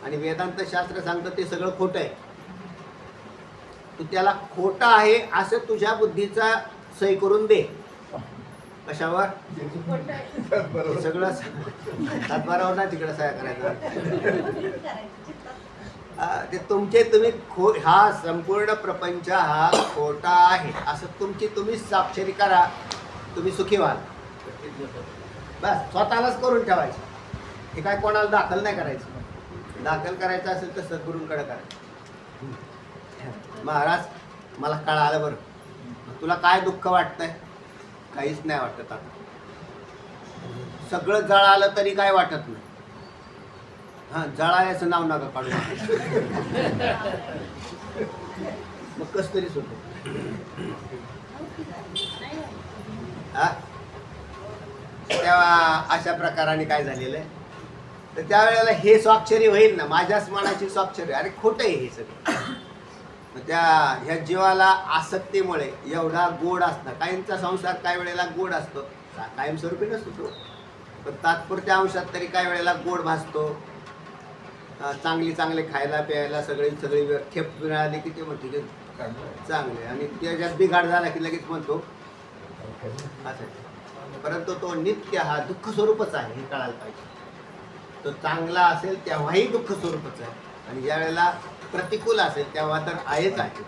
A: आणि वेदांत शास्त्र सांगतं ते सगळं खोटं आहे. तू त्याला खोटं आहे असं तुझ्या बुद्धीचा सही करून दे. कशावर? सगळं सातबारावर ना तिकडं सह्या करायचं. ते तुम्ही हा संपूर्ण प्रपंच हा खोटा आहे असं तुम्हीच साक्षरी करा. तुम्ही सुखी व्हाल. बस स्वतःलाच करून ठेवायचं. हे काय कोणाला दाखल नाही करायचं. दाखल करायचं असेल तर सद्गुरूंकडे करायचं. महाराज मला कळालं बरं, तुला काय दुःख वाटतंय? काहीच नाही वाटत. आता सगळं जळालं तरी काय वाटत नाही. जळायचं नाव नका काढू. मग कस तरीच होतं. हा तेव्हा अशा प्रकाराने काय झालेलं आहे तर त्यावेळेला हे स्वाक्षरी होईल ना माझ्याच मनाची स्वाक्षरी अरे खोटं आहे हे सगळं मग ह्या जीवाला आसक्तीमुळे एवढा गोड असतं काहींचा संसार काही वेळेला गोड असतो कायमस्वरूपी नसतो तो पण तात्पुरत्या अंशात तरी काही वेळेला गोड भासतो चांगले खायला प्यायला सगळी खेप मिळाली की ते म्हणतो की चांगले आणि त्याच्यात बिघाड झाला की लगेच म्हणतो असं परंतु तो नित्य हा दुःख स्वरूपच आहे हे कळायला पाहिजे तो चांगला असेल तेव्हाही दुःख स्वरूपच आहे आणि ज्या वेळेला प्रतिकूल असेल तेव्हा तर आहेच आहे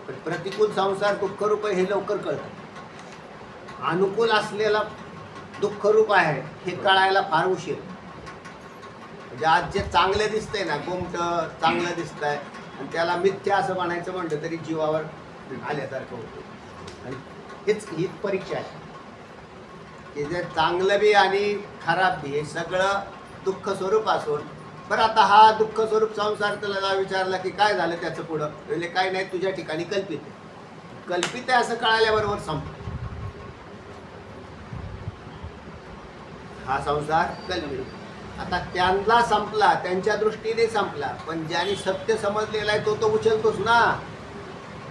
A: पण प्रतिकूल संसार दुःखरूप आहे हे लवकर कळतं अनुकूल असलेला दुःखरूप आहे हे कळायला फार उशीर म्हणजे आज जे चांगलं दिसतंय ना गोमट चांगलं दिसतंय आणि त्याला मिथ्या असं म्हणायचं म्हणलं तरी जीवावर आल्यासारखं होतं आणि हीच परीक्षा आहे की जे चांगलं बी आणि खराब बी हे सगळं दुःख स्वरूप असून बरं आता हा दुःख स्वरूप संसार त्याला विचारला की काय झालं त्याचं पुढं म्हणजे काय नाही तुझ्या ठिकाणी कल्पित आहे असं कळाल्याबरोबर संपलं हा संसार कल्पित आता त्यांना संपला त्यांच्या दृष्टीने संपला पण ज्यांनी सत्य समजलेला आहे तो उचलतोच ना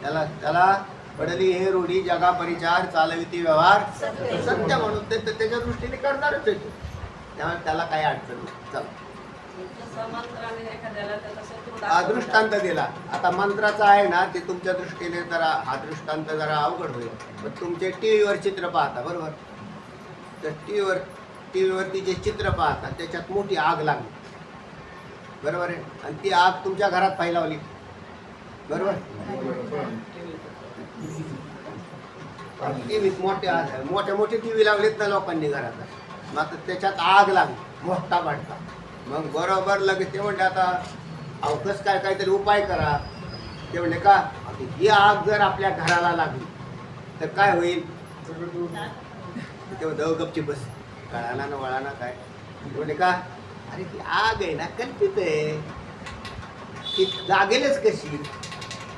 A: त्याला पडली हे रूढी जगा परिचार चालविती व्यवहार सत्य म्हणून ते त्याच्या दृष्टीने करणारच आहे त्यामुळे त्याला काही अडचण नाही चला दृष्टांत दिला आता मंत्राचा आहे ना ते तुमच्या दृष्टीने जरा हा दृष्टांत जरा अवघड होईल पण तुमचे टीव्हीवर चित्र पाहता बरोबर तर टीव्हीवरती जे चित्र पाहता त्याच्यात मोठी आग लागली बरोबर आहे आणि ती आग तुमच्या घरात फैलावली बरोबर टीव्हीत मोठे टीव्ही लावलेत ना लोकांनी घरात मग त्याच्यात आग लागली मोठा वाटता मग बरोबर लगेच ते म्हणते आता अवकस काहीतरी उपाय करा ते म्हणले का ही आग जर आपल्या घराला लागली तर काय होईल तेव्हा गपची बस कळाला ना वळाना काय म्हणजे का अरे ती आग आहे ना कल्पित आहे ती लागेलच कशी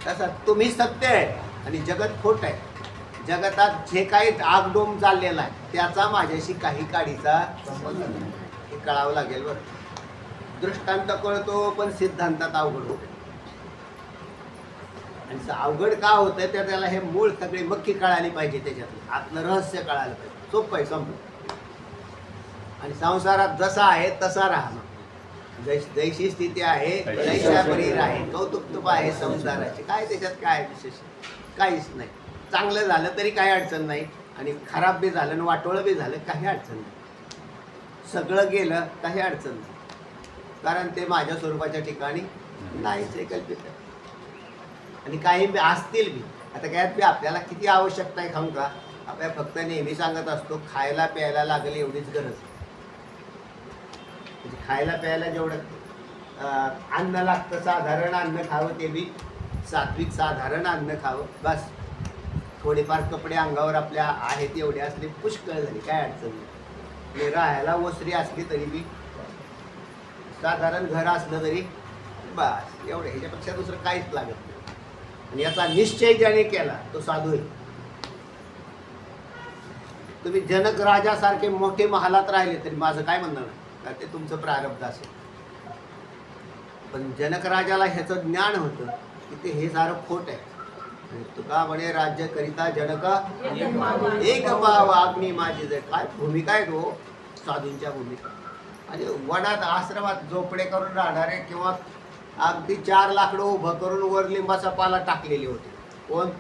A: तसा तुम्ही सत्य आहे आणि जगत खोट आहे जगतात जे काही आगडोम चाललेला आहे त्याचा माझ्याशी काही काडीचा हे कळावं लागेल बरं दृष्टांत कळतो पण सिद्धांतात अवघड होते आणि अवघड का होतं तर त्याला हे मूळ सगळी मक्की कळाली पाहिजे त्याच्यातलं आतलं रहस्य कळायला पाहिजे सोपं आहे संपलं आणि संसारात जसा आहे तसा राहणं जैशी स्थिती आहे तैशा बरी राहे कौतुक आहे संसाराची काय त्याच्यात काय विशेष काहीच नाही चांगलं झालं तरी काही अडचण नाही आणि खराब बी झालं आणि वाटोळं बी झालं काही अडचण नाही सगळं गेलं काही अडचण नाही कारण ते माझ्या स्वरूपाच्या ठिकाणी नाहीच आहे कल्पित आहे आणि काही बी असतील बी आता काय बी आपल्याला किती आवश्यकता आहे खाऊ का आपल्याला फक्त नेहमी सांगत असतो खायला प्यायला लागेल एवढीच गरज म्हणजे खायला प्यायला जेवढं अन्न लागतं साधारण अन्न खावं ते बी सात्विक साधारण अन्न खावं बस थोडेफार कपडे अंगावर आपल्या आहेत एवढे असले पुष्कळ झाले काय अडचण नाही राहायला ओसरी असली तरी बी साधारण घर असलं तरी बस एवढं ह्याच्यापेक्षा दुसरं काहीच लागत नाही आणि याचा निश्चय ज्याने केला तो साधू आहे तुम्ही जनक राजासारखे मोठे महालात राहिले तरी माझं काय म्हणणं नाही कारण ते तुमचं प्रारब्ध असेल पण जनक राजाला ह्याचं ज्ञान होतं की ते हे सारं खोट आहे तुका म्हणे राज्य करिता जनक एक पाव अग्नी माझी जय काय भूमिका आहे तो साधूंच्या भूमिका आणि वनात आश्रमात झोपडे करून राहणारे किंवा अगदी 4 लाकडं उभं करून वर लिंबाचा पाला टाकलेले होते कोण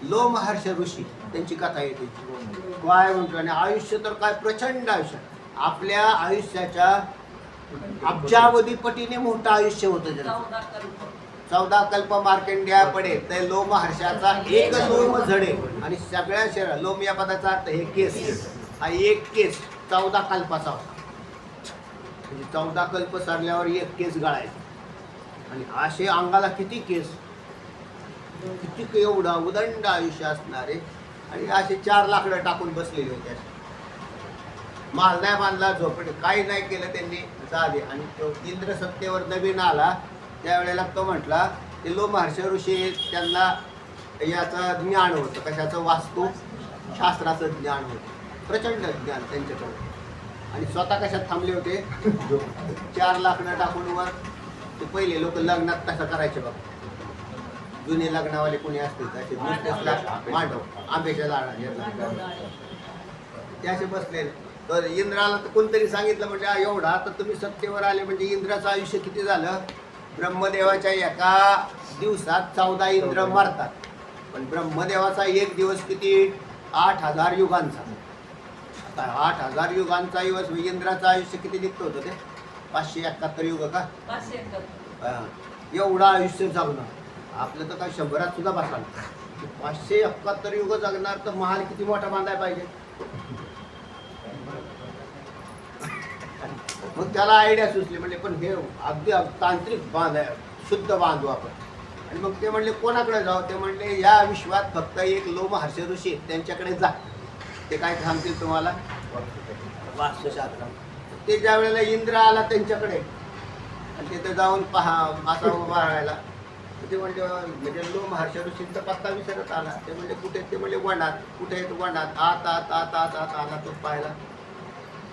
A: लोमहर्ष ऋषी त्यांची कथा येते काय म्हणतो आणि आयुष्य तर काय प्रचंड आयुष्य आपल्या आयुष्याच्या अब्जावधी पटीने मोठं आयुष्य होतं त्यांचं 14 कल्प मार्कंड्या पडे ते लोमहर्षाचा एक लोम झडे आणि सगळ्या शरीर लोम या पदाचा अर्थ हे केस हा एक केस 14 कल्पाचा होता म्हणजे 14 कल्प सरल्यावर एक केस गळायचा आणि असे अंगाला किती केस किती एवढा उदंड आयुष्य असणारे आणि असे 4 लाकडं टाकून बसलेले होते माल नाही बांधला झोपडे काही नाही केलं त्यांनी झाले आणि तो इंद्र सत्तेवर नवीन आला त्यावेळेला तो म्हटला ते लोमहर्ष ऋषी त्यांना याचं ज्ञान होतं, कशाचं वास्तू शास्त्राचं ज्ञान होतं, प्रचंड ज्ञान त्यांच्याकडे. आणि स्वतः कशात थांबले होते, 4 लाकडं टाकून वर. ते पहिले लोक लग्नात तसं करायचे बघ, जुने लग्नावाले कोणी असतील त्याचे नुसतेच मांडव आंब्याच्या झाडा ते असे बसले. तर इंद्राला तर कोणतरी सांगितलं म्हणजे एवढा तर तुम्ही सत्तेवर आले म्हणजे इंद्राचं आयुष्य किती झालं. ब्रह्मदेवाच्या एका दिवसात 14 इंद्र मारतात, पण ब्रह्मदेवाचा एक दिवस किती, 8000 युगांचा. आता 8000 युगांचा दिवस, इंद्राचं आयुष्य किती निघत होतं ते, 571 युग का,
C: 571.
A: एवढं आयुष्य जगणार. आपलं तर काय 100त सुद्धा बसणार. 571 युग जगणार तर महाल किती मोठा बांधायला पाहिजे. मग त्याला आयडिया सुचली, म्हणजे पण हे अगदी तांत्रिक बांधाय, शुद्ध बांधू आपण. आणि मग ते म्हणले कोणाकडे जाऊ, ते म्हणले या विश्वात फक्त एक लोमहर्ष ऋषी त्यांच्याकडे जा, ते काय सांगतील तुम्हाला वास्तुशास्त्र. ते ज्या वेळेला इंद्र आला त्यांच्याकडे आणि तिथे जाऊन पहा असा उभा राहायला, ते म्हणले म्हणजे लोमहर्ष ऋषींचा पत्ता विसरत आला. ते म्हणले कुठे, ते म्हणले वनात. कुठे आहेत वनात, आत आत आत आत आत आला तो पाहिला.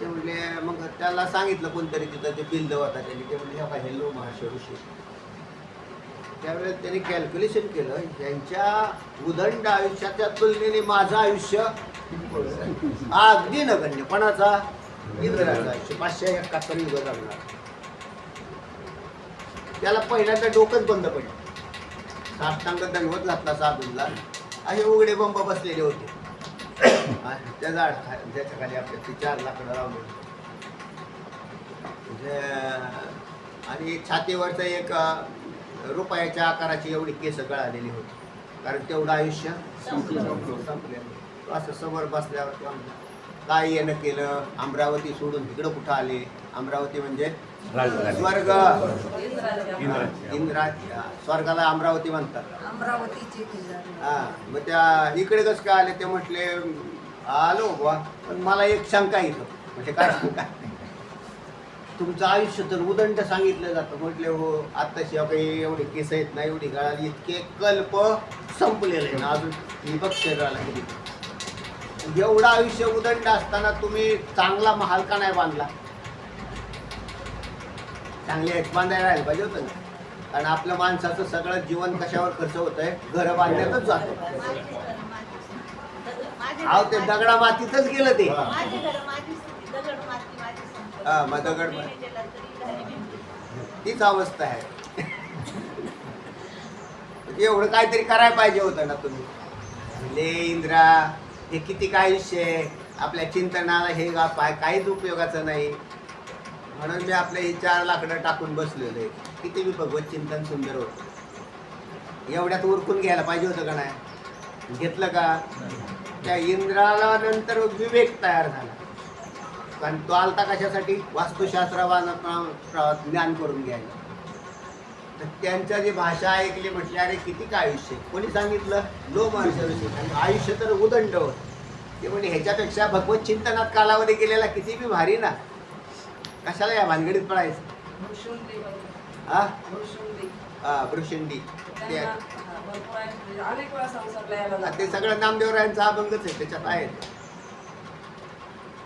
A: ते म्हणले मग त्याला सांगितलं कोणतरी तिथं ते बिल्ड होता त्यांनी, ते म्हणले हा हे लोमहर्ष ऋषी. त्यावेळेस त्यांनी कॅल्क्युलेशन केलं, यांच्या उदंड आयुष्याच्या तुलनेने माझं आयुष्य अगदी नगण्य. कोणाचा, इंद्राचं आयुष्य 571 युग जगणार. त्याला पहिल्यांदा डोकंच बंद पडलं. साष्टांग दंडवत घातला साधूला, असे उघडे बंब बसलेले होते त्या झाड ज्याच्या खाली आपल्या ते 4 लाकडं लावले. आणि छातीवरचं एक रुपयाच्या आकाराची एवढी केस गळालेली होती, कारण तेवढं आयुष्य संपलेलं. असं समोर बसल्यावर काय येणं केलं, अमरावती सोडून तिकडं कुठं आले. अमरावती म्हणजे स्वर्ग, इंद्रा, स्वर्गाला अमरावती म्हणतात. हा, मग त्या इकडे कसं काय आले, ते म्हटले आलो बा, पण मला एक शंका येतो. म्हणजे काय शंका, तुमचं आयुष्य तर उदंड सांगितलं जातं. म्हटले हो, आत्ताशिवाय काही एवढे केस आहेत ना, एवढी गळाली, इतके कल्प संपलेले ना, अजून ही बघ शरीराला किती. एवढं आयुष्य उदंड असताना तुम्ही चांगला महाल का नाही बांधला. चांगली एक बांधायला राहायला पाहिजे होतं ना, कारण आपल्या माणसाचं सगळं जीवन कशावर खर्च होत आहे, घर बांधण्यातच जातं. अहो ते दगडा मातीतच गेलं ते. हा, मग दगड तीच अवस्था आहे. एवढं काहीतरी करायला पाहिजे होतं ना तुम्ही. ले इंद्रा, हे किती काय आयुष्य आहे, आपल्या चिंतनाला हे काहीच उपयोगाचं नाही. म्हणून मी आपल्या ही 4 लाकडं टाकून बसलेलो आहे. किती मी भगवत चिंतन सुंदर होतं. एवढ्यात उरकून घ्यायला पाहिजे होतं का नाही, घेतलं का. त्या इंद्राला नंतर विवेक तयार झाला, कारण तो आलता कशासाठी, वास्तुशास्त्रावर ज्ञान करून घ्यायला. तर त्यांच्या जी भाषा ऐकली, म्हटले अरे किती काय आयुष्य. कोणी सांगितलं, लोमहर्ष ऋषी. आयुष्य तर उदंड होत. ते म्हणजे ह्याच्यापेक्षा भगवत चिंतनात कालावधी गेलेला किती बी भारी ना, कशाला या भानगडीत पडायचं. हा हा, भृशंडी ते सगळं नामदेवरायांचा अभंगच आहे, त्याच्यात आहे.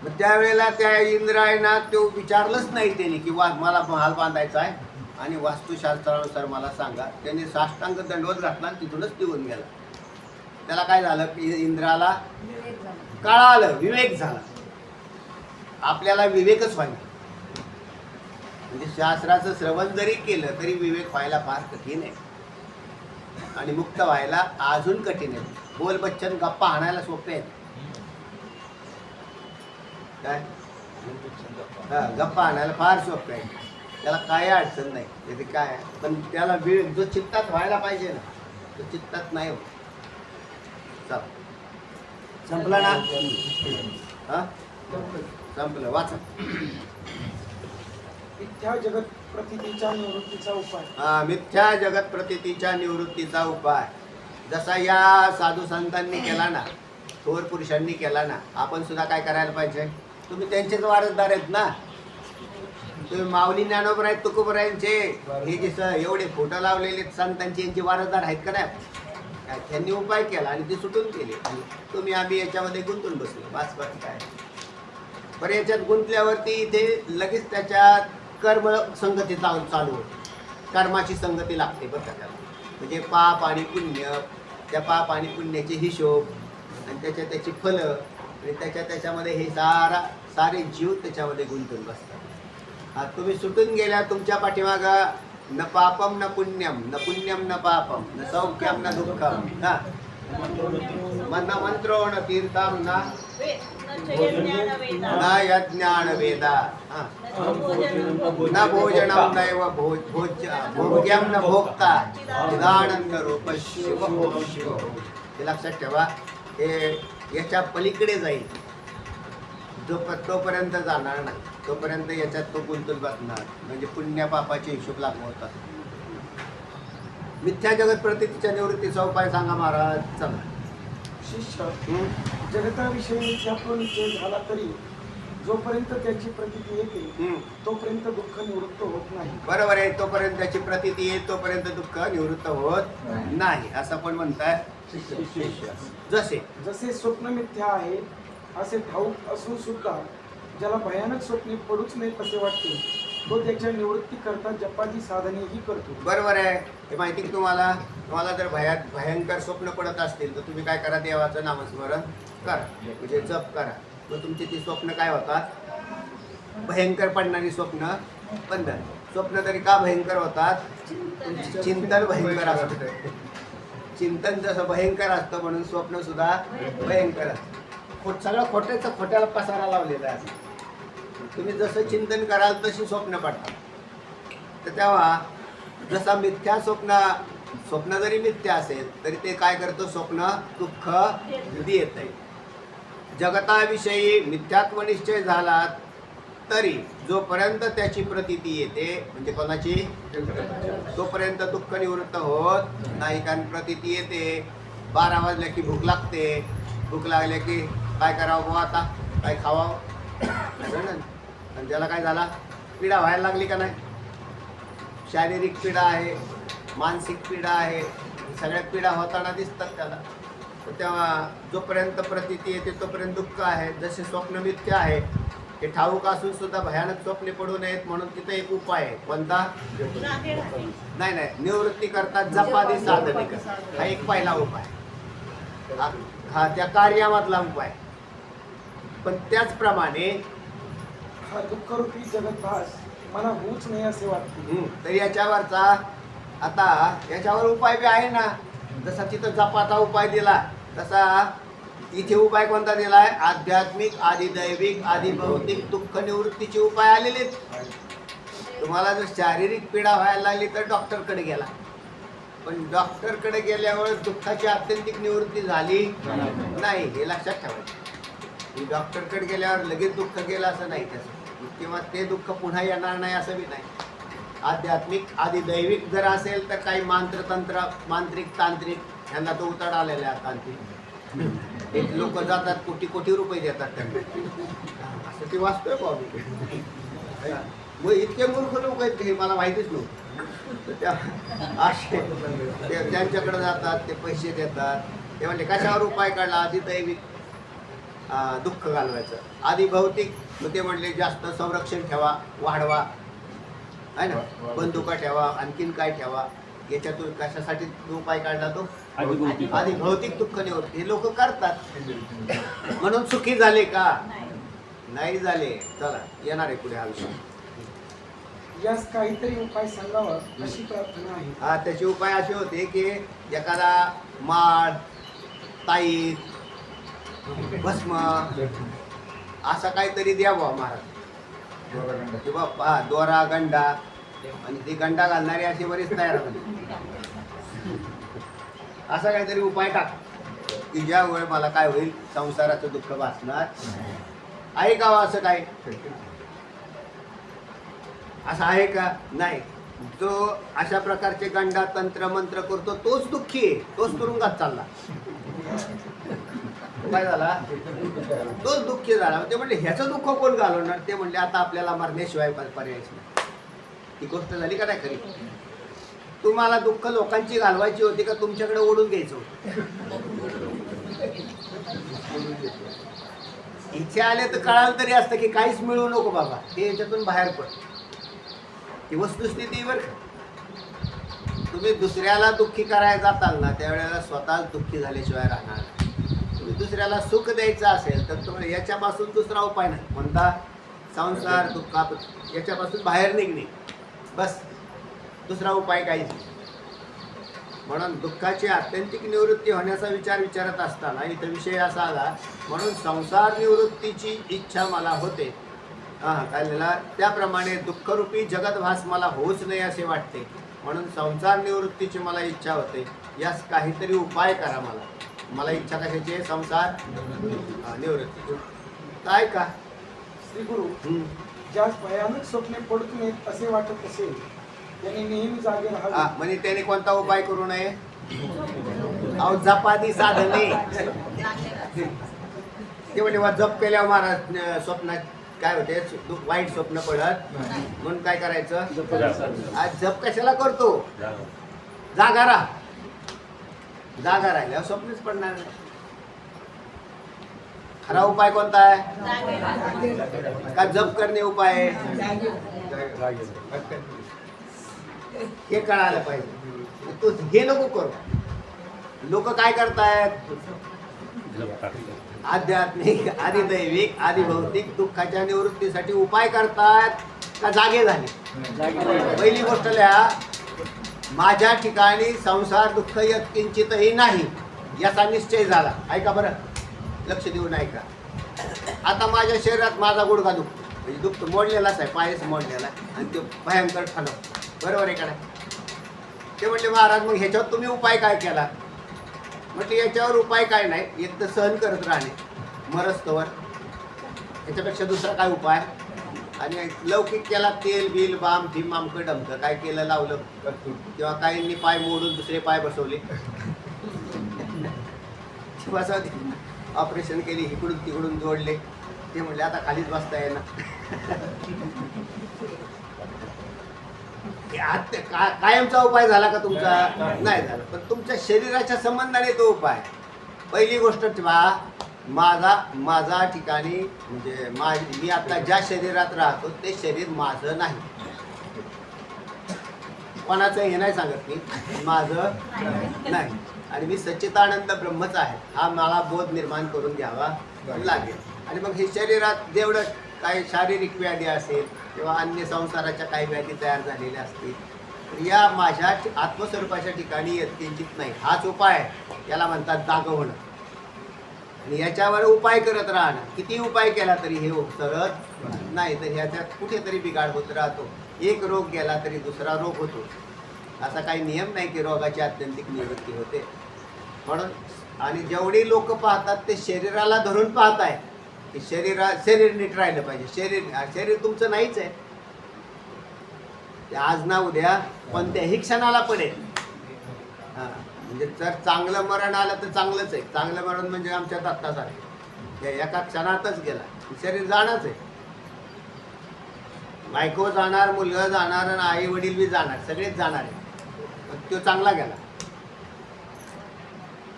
A: मग त्यावेळेला त्या इंद्रायना तो विचारलंच नाही त्यांनी की मला महाल बांधायचा आहे आणि वास्तुशास्त्रानुसार मला सांगा. त्यांनी साष्टांग दंडवत घातला आणि तिथूनच निघून गेला. त्याला काय झालं की इंद्राला कळालं, विवेक झाला. आपल्याला विवेकच व्हायला, म्हणजे शास्त्राचं श्रवण जरी केलं तरी विवेक व्हायला फार कठीण आहे आणि मुक्त व्हायला अजून कठीण आहे. बोल बच्चन गप्पा आणायला सोपे आहेत काय, हा, गप्पा आणायला फार सोपे आहे. त्याला काय अडचण नाही. त्याची काय, पण त्याला विवेक जो चित्तात व्हायला पाहिजे ना, तो चित्तात नाही होत. चल संपला ना, हा संपलं. वाचा.
D: मिथ्या जगत प्रतीतीच्या निवृत्तीचा उपाय.
A: हा, मिथ्या जगत प्रतीतीच्या निवृत्तीचा उपाय. जसा या साधू संतांनी केला ना, थोर पुरुषांनी केला ना, आपण सुद्धा काय करायला पाहिजे. तुम्ही त्यांचेच वारसदार आहेत ना. तुम्ही माऊली ज्ञानोबा आहेत, तुकोबरायांचे हे जे एवढे फोटो लावलेले संतांचे यांचे वारसदार आहेत का नाही. त्यांनी उपाय केला आणि ते सुटून गेले आणि तुम्ही आम्ही याच्यामध्ये गुंतून बसलो बस बस काय. बरं याच्यात गुंतल्यावरती इथे लगेच त्याच्यात कर्म संगती चालू होते. कर्माची संगती लागते बरं का त्याला. म्हणजे पाप आणि पुण्य, त्या पाप आणि पुण्याचे हिशोब आणि त्याची फलं आणि त्याच्यामध्ये हे सारे जीव त्याच्यामध्ये गुंतून बसतात. हा तुम्ही सुटून गेल्या तुमच्या पाठीमागं न पापम न पुण्यम न पापम न सौख्यम न दुःखम ना न मंत्रो न तीर्थम न यज्ञान वेदा न भोजनम नैव भोग्यम न भोक्ता चिदानंद रूप शिव शिव. हे लक्षात ठेवा. हे याच्या पलीकडे जाईल तोपर्यंत जाणार नाही. तोपर्यंत याच्यात तो गुंतून बसणार. म्हणजे पुण्य पापाचे हिशोब लागू होतात. मिथ्या जगत प्रतीच्या निवृत्तीचा उपाय सांगा महाराज. चला.
D: शिष्य जगताविषयी आपला निश्चय झाला तरी जोपर्यंत त्याची प्रतीती येते तोपर्यंत दुःख निवृत्त होत नाही.
A: बरोबर आहे. तोपर्यंत त्याची प्रतीती येत तोपर्यंत दुःख निवृत्त होत नाही असं पण म्हणताय.
D: जसे स्वप्न मिथ्या आहे असे ठाऊक असून सुद्धा ज्याला भयानक स्वप्ने पडूच नाही असे वाटते तो त्याच्या निवृत्ती करता जपादी साधनेही करतो.
A: बरोबर आहे. हे माहिती की तुम्हाला जर भयंकर स्वप्न पडत असतील तर तुम्ही काय करा, देवाचं नामस्मरण करा म्हणजे जप करा. मग तुमची ती स्वप्न काय होतात, भयंकर पडणारी स्वप्न बंद. स्वप्न तरी का भयंकर होतात, चिंतन भयंकर असतं. चिंतन जसं भयंकर असतं म्हणून स्वप्न सुद्धा भयंकर असतं. सगळं खोट्याला पसारा लावलेला आहे. तुम्ही जसं चिंतन कराल तशी स्वप्न पडतात. तर तेव्हा जसा मिथ्या स्वप्न जरी मिथ्या असेल तरी ते काय करतं, स्वप्न दुःख देत आहे. जगताविषयी मिथ्यात्व निश्चय झाला तरी जोपर्यंत त्याची प्रतीती येते म्हणजे कोणाची, तोपर्यंत दुःख निवृत्त होत नाही. कारण प्रतीती येते. 12 वाजल्या की भूक लागते. भूक लागल्या की काय करावं बुवा, आता काय खावावं. आणि त्याला काय झाला, पीडा व्हायला लागली का नाही. शारीरिक पीडा आहे, मानसिक पीडा आहे, सगळ्यात पीडा होताना दिसतात त्याला. तर तेव्हा जोपर्यंत प्रतीती येते तोपर्यंत दुःख आहे. जसे स्वप्न मिथ्या आहे हे ठाऊक असून सुद्धा भयानक स्वप्ने पडू नयेत म्हणून तिथे एक उपाय आहे. कोणता, नाही निवृत्ती करता जपादी साधने करा. हा एक पहिला उपाय. हा त्या कार्यामधला उपाय. पण त्याचप्रमाणे
D: हा दुःखरूपी जगतभास मला होऊच नाही असे वाटते.
A: तर याच्यावरचा आता याच्यावर उपाय बी आहे ना. जसा तिथं जपाचा उपाय दिला तसा इथे उपाय कोणता दिलाय, आध्यात्मिक आदिदैविक आदिभौतिक दुःख निवृत्तीचे उपाय आलेले. तुम्हाला जर शारीरिक पीडा व्हायला लागली तर डॉक्टरकडे गेला. पण डॉक्टरकडे गेल्यावर दुःखाची आत्यंतिक निवृत्ती झाली नाही, हे लक्षात ठेवायचं. डॉक्टरकडे गेल्यावर लगेच दुःख गेलं असं नाही त्याचं, किंवा ते दुःख पुन्हा येणार नाही असं बी नाही. आध्यात्मिक आदिदैविक जर असेल तर काही मंत्रतंत्र मांत्रिक तांत्रिक यांना तो उतार आलेला आहे. तांत्रिक एक लोक जातात, कोटी रुपये देतात त्यांना. असं ते वाचतोय बाबू. मग इतके मूर्ख लोक आहेत की मला माहितीच नव्हतं. तर त्या असे त्यांच्याकडे जातात, ते पैसे देतात. ते म्हणजे कशावर उपाय काढला, आदिदैविक दुःख घालवायचं. आधी भौतिक ते म्हणले जास्त संरक्षण ठेवा, वाढवा आहे ना, बंदुका ठेवा, आणखीन काय ठेवा. याच्यातून कशासाठी उपाय काढला तो, आधी भौतिक दुःख निवृत्ती. हे लोक करतात म्हणून सुखी झाले का, नाही झाले. चला येणार आहे पुढे हा विषय.
D: यास काहीतरी उपाय सांगावा अशी प्रार्थना आहे.
A: हा त्याचे उपाय असे होते की एखादा माळ, ताईत, भस्म असा काहीतरी द्यावा महाराज. किंवा दोरा गंडा, आणि ती गंडा घालणारी अशी बरीच तयार होती. असा काहीतरी उपाय टाक की ज्यामुळे मला काय होईल, संसाराचं दुःख वाचणार आहे का. असं काय असं आहे का, नाही. जो अशा प्रकारचे गंडा तंत्र मंत्र करतो तोच दुःखी आहे, तोच तुरुंगात चालला. काय झाला, तोच दुःखी झाला. ते म्हणले ह्याचं दुःख कोण घालवणार. ते म्हणले आता आपल्याला मरण्याशिवाय पर्यायच नाही. ही गोष्ट झाली का नाही खरी. तुम्हाला दुःख लोकांची घालवायची होती का तुमच्याकडे ओढून घ्यायचं होतं? इथे आले तर कळालं तरी असतं की काहीच मिळू नको बाबा, ते याच्यातून बाहेर पड. ही वस्तुस्थिती बरं का. तुम्ही दुसऱ्याला दुःखी करायला जाताल ना त्यावेळेला स्वतःच दुःखी झाल्याशिवाय राहणार नाही. तुम्ही दुसऱ्याला सुख द्यायचं असेल तर तुम्हाला याच्यापासून दुसरा उपाय नाही. कोणता? संसार दुःखात याच्यापासून बाहेर निघणे, बस. दुसरा उपाय काहीच नाही. म्हणून दुःखाची आत्यंतिक निवृत्ती होण्याचा विचार विचारत असताना इथं विषय असा आला, म्हणून संसार निवृत्तीची इच्छा मला होते. काय झाला? त्याप्रमाणे दुःखरूपी जगतभास मला होऊच नाही असे वाटते, म्हणून संसार निवृत्तीची मला इच्छा होते. यास काहीतरी उपाय करा. मला इच्छा कशाची आहे? संसार निवृत्ती. काय का
D: श्री गुरु, ज्यास भयानक स्वप्ने पडत नाहीत असे वाटत असेल त्यांनी नेहमी जागे राहावे.
A: म्हणजे त्याने कोणता उपाय करू नये? अहो जपादी साधने. ते म्हणजे जप केल्यावर महाराज स्वप्नात काय होते? वाईट स्वप्न पडत, म्हणून काय करायचं? आज जप कशाला करतो? जागा राहा. जागा राहिल्यावर स्वप्नच पडणार नाही. खरा उपाय कोणता आहे? का जप करणे उपाय आहे? हे कळायला पाहिजे. तू हे नको करू. लोक काय करतायत? आध्यात्मिक, आदिदैविक, आदिभौतिक दुःखाच्या निवृत्तीसाठी उपाय करतात का जागे झाले? पहिली गोष्ट लिहा, माझ्या ठिकाणी संसार दुःख यत्किंचितही नाही याचा निश्चय झाला. ऐका बरं, लक्ष देऊन ऐका. आता माझ्या शरीरात माझा गुडघा दुखतो, म्हणजे दुखतो, मोडलेलाच आहे, पायच मोडलेला आहे आणि तो भयंकर ठाणवतो. बरोबर आहे का नाही? ते म्हटले महाराज मग ह्याच्यावर तुम्ही उपाय काय केला? म्हटलं याच्यावर उपाय काय नाही, एक तर सहन करत राहणे मरस्तवर, याच्यापेक्षा दुसरा काय उपाय? आणि लौकिक केला, तेल बिल बाम भीम आमकं डमकं काय केलं, लावलं, किंवा काहींनी पाय मोडून दुसरे पाय बसवले, ऑपरेशन केली, इकडून तिकडून जोडले. ते म्हणले आता खालीच बसता येईना. कायमचा उपाय झाला का तुमचा? नाही झाला. पण तुमच्या शरीराच्या संबंधाने तो उपाय. पहिली गोष्ट माझा ठिकाणी म्हणजे मी आता ज्या शरीरात राहतो ते शरीर माझं नाही. कोणाचं हे नाही सांगत मी, माझं नाही. आणि मी सच्चिदानंद ब्रह्मच आहे, हा मला बोध निर्माण करून घ्यावा लागेल. आणि मग हे शरीरात जेवढं काही शारीरिक व्याधी असेल किंवा अन्य संसाराच्या काही व्याधी तयार झालेल्या असतील, तर या माझ्या आत्मस्वरूपाच्या ठिकाणी यत्किंचित नाही. हाच उपाय आहे. याला म्हणतात जागं होणं. आणि याच्यावर उपाय करत राहणं. किती उपाय केला तरी हे सरत नाही, तर ह्याच्यात कुठेतरी बिघाड होत राहतो. एक रोग गेला तरी दुसरा रोग होतो. असा काही नियम नाही की रोगाची आत्यंतिक निवृत्ती होते. म्हणून आणि जेवढी लोक पाहतात ते शरीराला धरून पाहत आहे की शरीर नीट राहिलं पाहिजे. शरीर तुमचं नाहीच आहे. ते आज ना उद्या कोणत्याही क्षणाला पडेल. म्हणजे जर चांगलं मरण आलं तर चांगलंच आहे. चांगलं मरण म्हणजे आमच्या दत्तासारखं, एका क्षणातच गेला. शरीर जाणारच आहे. बायको जाणार, मुलगा जाणार आणि आई वडील बी जाणार, सगळेच जाणार आहे. तो चांगला गेला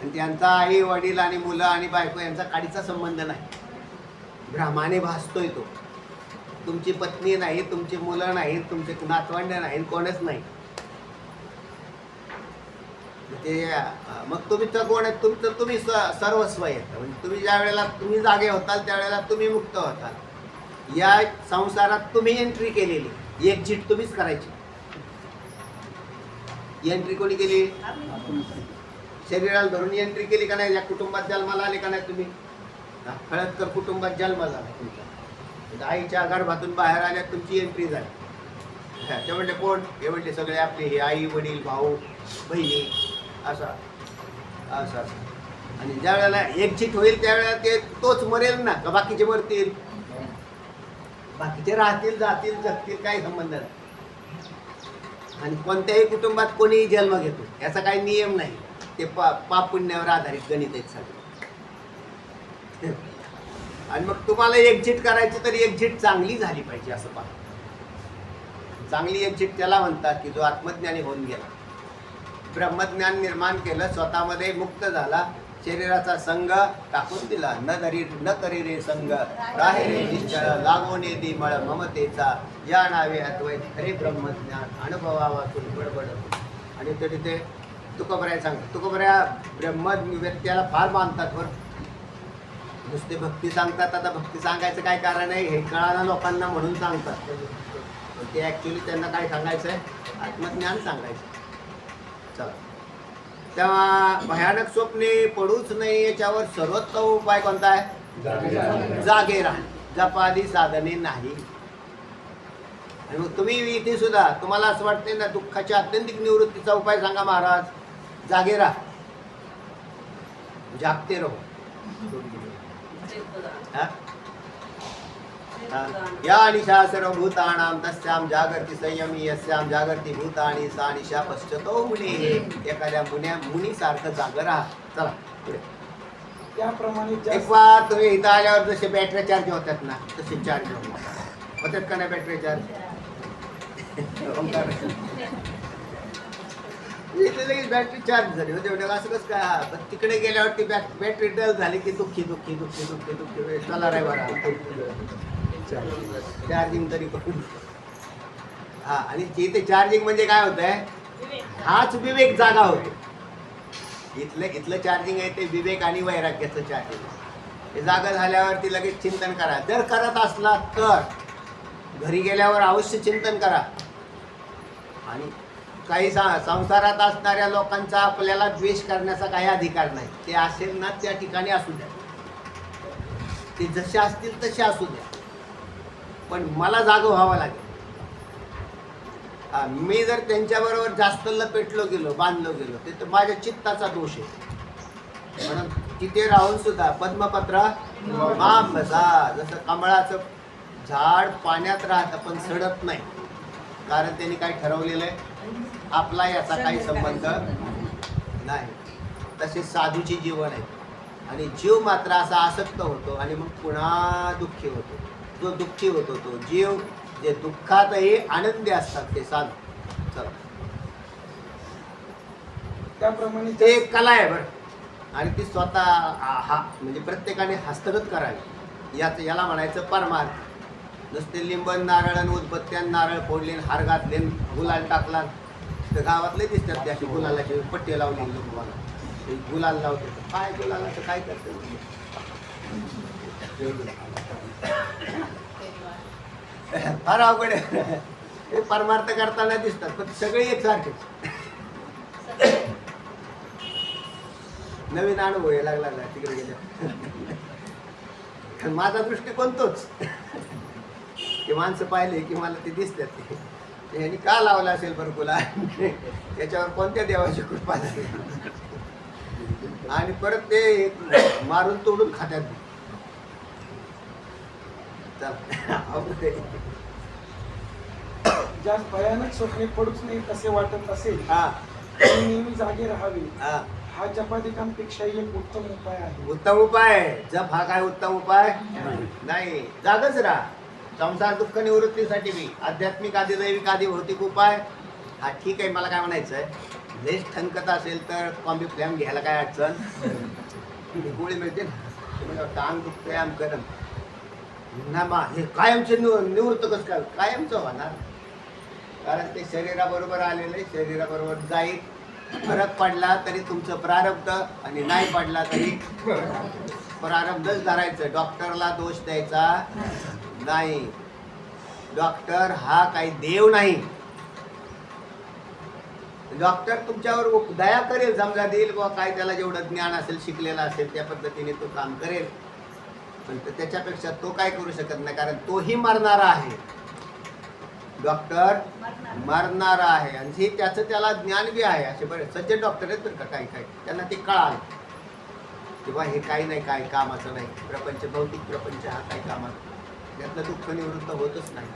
A: आणि त्यांचा आई वडील आणि मुलं आणि बायको यांचा काडीचा संबंध नाही. भ्रमाने भासतोय तो. तुमची पत्नी नाही, तुमची मुलं नाही, तुमचे नातवंड नाही, कोणच नाही. ते मग तुम्ही तर कोण आहे? तुम्ही सर्वस्व येतं. म्हणजे तुम्ही ज्या वेळेला तुम्ही जागे होताल त्यावेळेला तुम्ही मुक्त होताल. या संसारात तुम्ही एंट्री केलेली, एक्झिट तुम्हीच करायची. एंट्री कोणी केली? शरीराला धरून एंट्री केली का नाही? या कुटुंबात जन्माला आले का नाही तुम्ही? खळत तर कुटुंबात जन्म झाला तुमचा. आईच्या गर्भातून बाहेर आल्या तुमची एंट्री झाली. ते म्हणले कोण? हे म्हणले सगळे आपले हे आई वडील भाऊ बहिणी असं असं असं. आणि ज्या वेळेला एक्झिट होईल त्यावेळेला ते तोच मरेल ना का बाकीचे मरतील? बाकीचे राहतील, जातील, जगतील, काही संबंध नाही. आणि कोणत्याही कुटुंबात कोणीही जन्म घेतो याचा काही नियम नाही. ते पाप पुण्यावर आधारित गणित आहेत सगळे. आणि मग तुम्हाला एक्झिट करायची तर एक्झिट चांगली झाली पाहिजे असं पहा. चांगली एक्झिट त्याला म्हणतात की जो आत्मज्ञानी होऊन गेला. ब्रह्मज्ञान निर्माण केलं, स्वतःमध्ये मुक्त झाला, शरीराचा संग टाकून दिला. न करी रे संग राहे रे निश्चळ, लागून येती मळ ममतेचा, या नावे अद्वैत खरे ब्रह्मज्ञान अनुभवा वाचून बडबड. आणि तरी ते तुकोबऱ्या सांगतात. तुकोबऱ्या ब्रह्म व्यक्तीला फार मानतात बरं. नुसते भक्ती सांगतात. आता भक्ती सांगायचं काय कारण आहे हे कळालं लोकांना म्हणून सांगतात. ते ॲक्च्युली त्यांना काय सांगायचं आहे, आत्मज्ञान सांगायचं. चला, तेव्हा भयानक स्वप्ने पडूच नाही याच्यावर सर्वोत्तम उपाय कोणता आहे? जागे राहणे, जपादी साधने नाही. आणि मग तुम्ही इथे सुद्धा तुम्हाला असं वाटते ना दुःखाच्या आत्यंतिक निवृत्तीचा उपाय सांगा महाराज. जागे राहा, जागते रहो. हा? या निशा सर्वभूतानां तस्यां जागर्ति संयमी यस्यां जागर्ति भूतानि सा निशा पश्चतो मुनी. एखाद्या मुनीसारखं जाग राहा. चला पुढे.
D: त्याप्रमाणे
A: एक वार तुम्ही इथं आल्यावर जसे बॅटरी चार्ज होतात ना तसे चार्ज होतात का नाही बॅटरी चार्ज? लगेच बॅटरी चार्ज झाली होते असं कसं काय? हा, पण तिकडे गेल्यावरती बॅटरी डल झाली की दुःखी दुःखी दुःखी दुःखी दुःखी चला रे बरा चार्जिंग तरी करून. हा, आणि इथे चार्जिंग म्हणजे काय होत आहे? हाच विवेक जागा होतो. इथलं चार्जिंग आहे ते विवेक आणि वैराग्याचं चार्जिंग. हे जागा झाल्यावरती लगेच चिंतन करा. जर करत असला तर घरी गेल्यावर अवश्य चिंतन करा. आणि काही संसारात असणाऱ्या लोकांचा आपल्याला द्वेष करण्याचा काही अधिकार नाही. ते असेल ना त्या ठिकाणी असू द्या, ते जसे असतील तसे असू द्या, पण मला जागं व्हावं लागेल. मी जर त्यांच्याबरोबर जास्त लपेटलो गेलो, बांधलो गेलो, ते तर माझ्या चित्ताचा दोष आहे. म्हणून तिथे राहून सुद्धा पद्मपत्र माम बसा. जसं कमळाचं झाड पाण्यात राहतं पण सडत नाही, कारण त्यांनी काय ठरवलेलं आहे, आपला याचा काही संबंध नाही. तसे साधूची जीवन आहे. आणि जीव मात्र असा आसक्त होतो आणि मग पुन्हा दुःखी होतो. जो दुःखी होतो तो जीव, जे दुःखातही आनंदी असतात ते साधू. चला,
D: त्याप्रमाणे
A: ते एक कला आहे बरं. आणि ती स्वतः हा म्हणजे प्रत्येकाने हस्तगत करावी. याला म्हणायचं परमार्थ. नुसते लिंबन नारळ आणि उदबत्त्यान नारळ फोडले, हार घातले, गुलाल टाकला तर गावातले दिसतात ते अशी गुलालाची पट्टी लावली. तुम्हाला गुलाल लावते, काय गुलालाचं काय करते? फार अवघड आहे. हे परमार्थ करताना दिसतात पण सगळे एकसारखेच. नवीन अनुभव यायला लागला तिकडे गेल्या. माझा दृष्टिकोन तोच की माणसं पाहिले की मला ते दिसतात. ते ह्यांनी का लावला असेल बरं गुलाल, याच्यावर कोणत्या देवाची कृपा झाली, आणि परत ते मारून तोडून खात्यात.
D: ज्यास भयानक स्वप्ने पडूच नाही तसे वाटत असेल
A: हा
D: त्यांनी नेहमी जागे राहावे.
A: हा,
D: हा जपादिकांपेक्षाही एक उत्तम उपाय आहे.
A: उत्तम उपाय आहे. जप हा काय उत्तम उपाय नाही. जागच राहा. संसार दुःख निवृत्तीसाठी मी आध्यात्मिक आधी दैविक आधी भौतिक उपाय हा ठीक आहे. मला काय म्हणायचं आहे, लेस ठणकत असेल तर कॉम्बी फ्लॅम घ्यायला काय अडचण, गोळी मिळते ना. टांग दुखतोय आम करम ना मा, हे कायमचे निवृत्त कसं काय कायमचं होणार? कारण ते शरीराबरोबर आलेलं आहे, शरीराबरोबर जाईल. फरक पडला तरी तुमचं प्रारब्ध, आणि नाही पडला तरी प्रारब्धच धरायचं. डॉक्टरला दोष द्यायचा नाही. डॉक्टर हा काही देव नाही. डॉक्टर तुमच्यावर दया करेल, समजा देईल किंवा काय त्याला जेवढं ज्ञान असेल, शिकलेला असेल त्या पद्धतीने तो काम करेल. पण त्याच्यापेक्षा तो काय करू शकत नाही, कारण तोही मरणारा आहे. डॉक्टर मरणारा आहे आणि हे त्याचं त्याला ज्ञान बी आहे. असे बरेच सज्जन डॉक्टर आहेत बरं का, काही काही त्यांना ते कळालं किंवा हे काही नाही, काय कामाचं नाही. प्रपंच, भौतिक प्रपंच हा काही कामाचा, त्यातलं दुःख निवृत्त होतच नाही.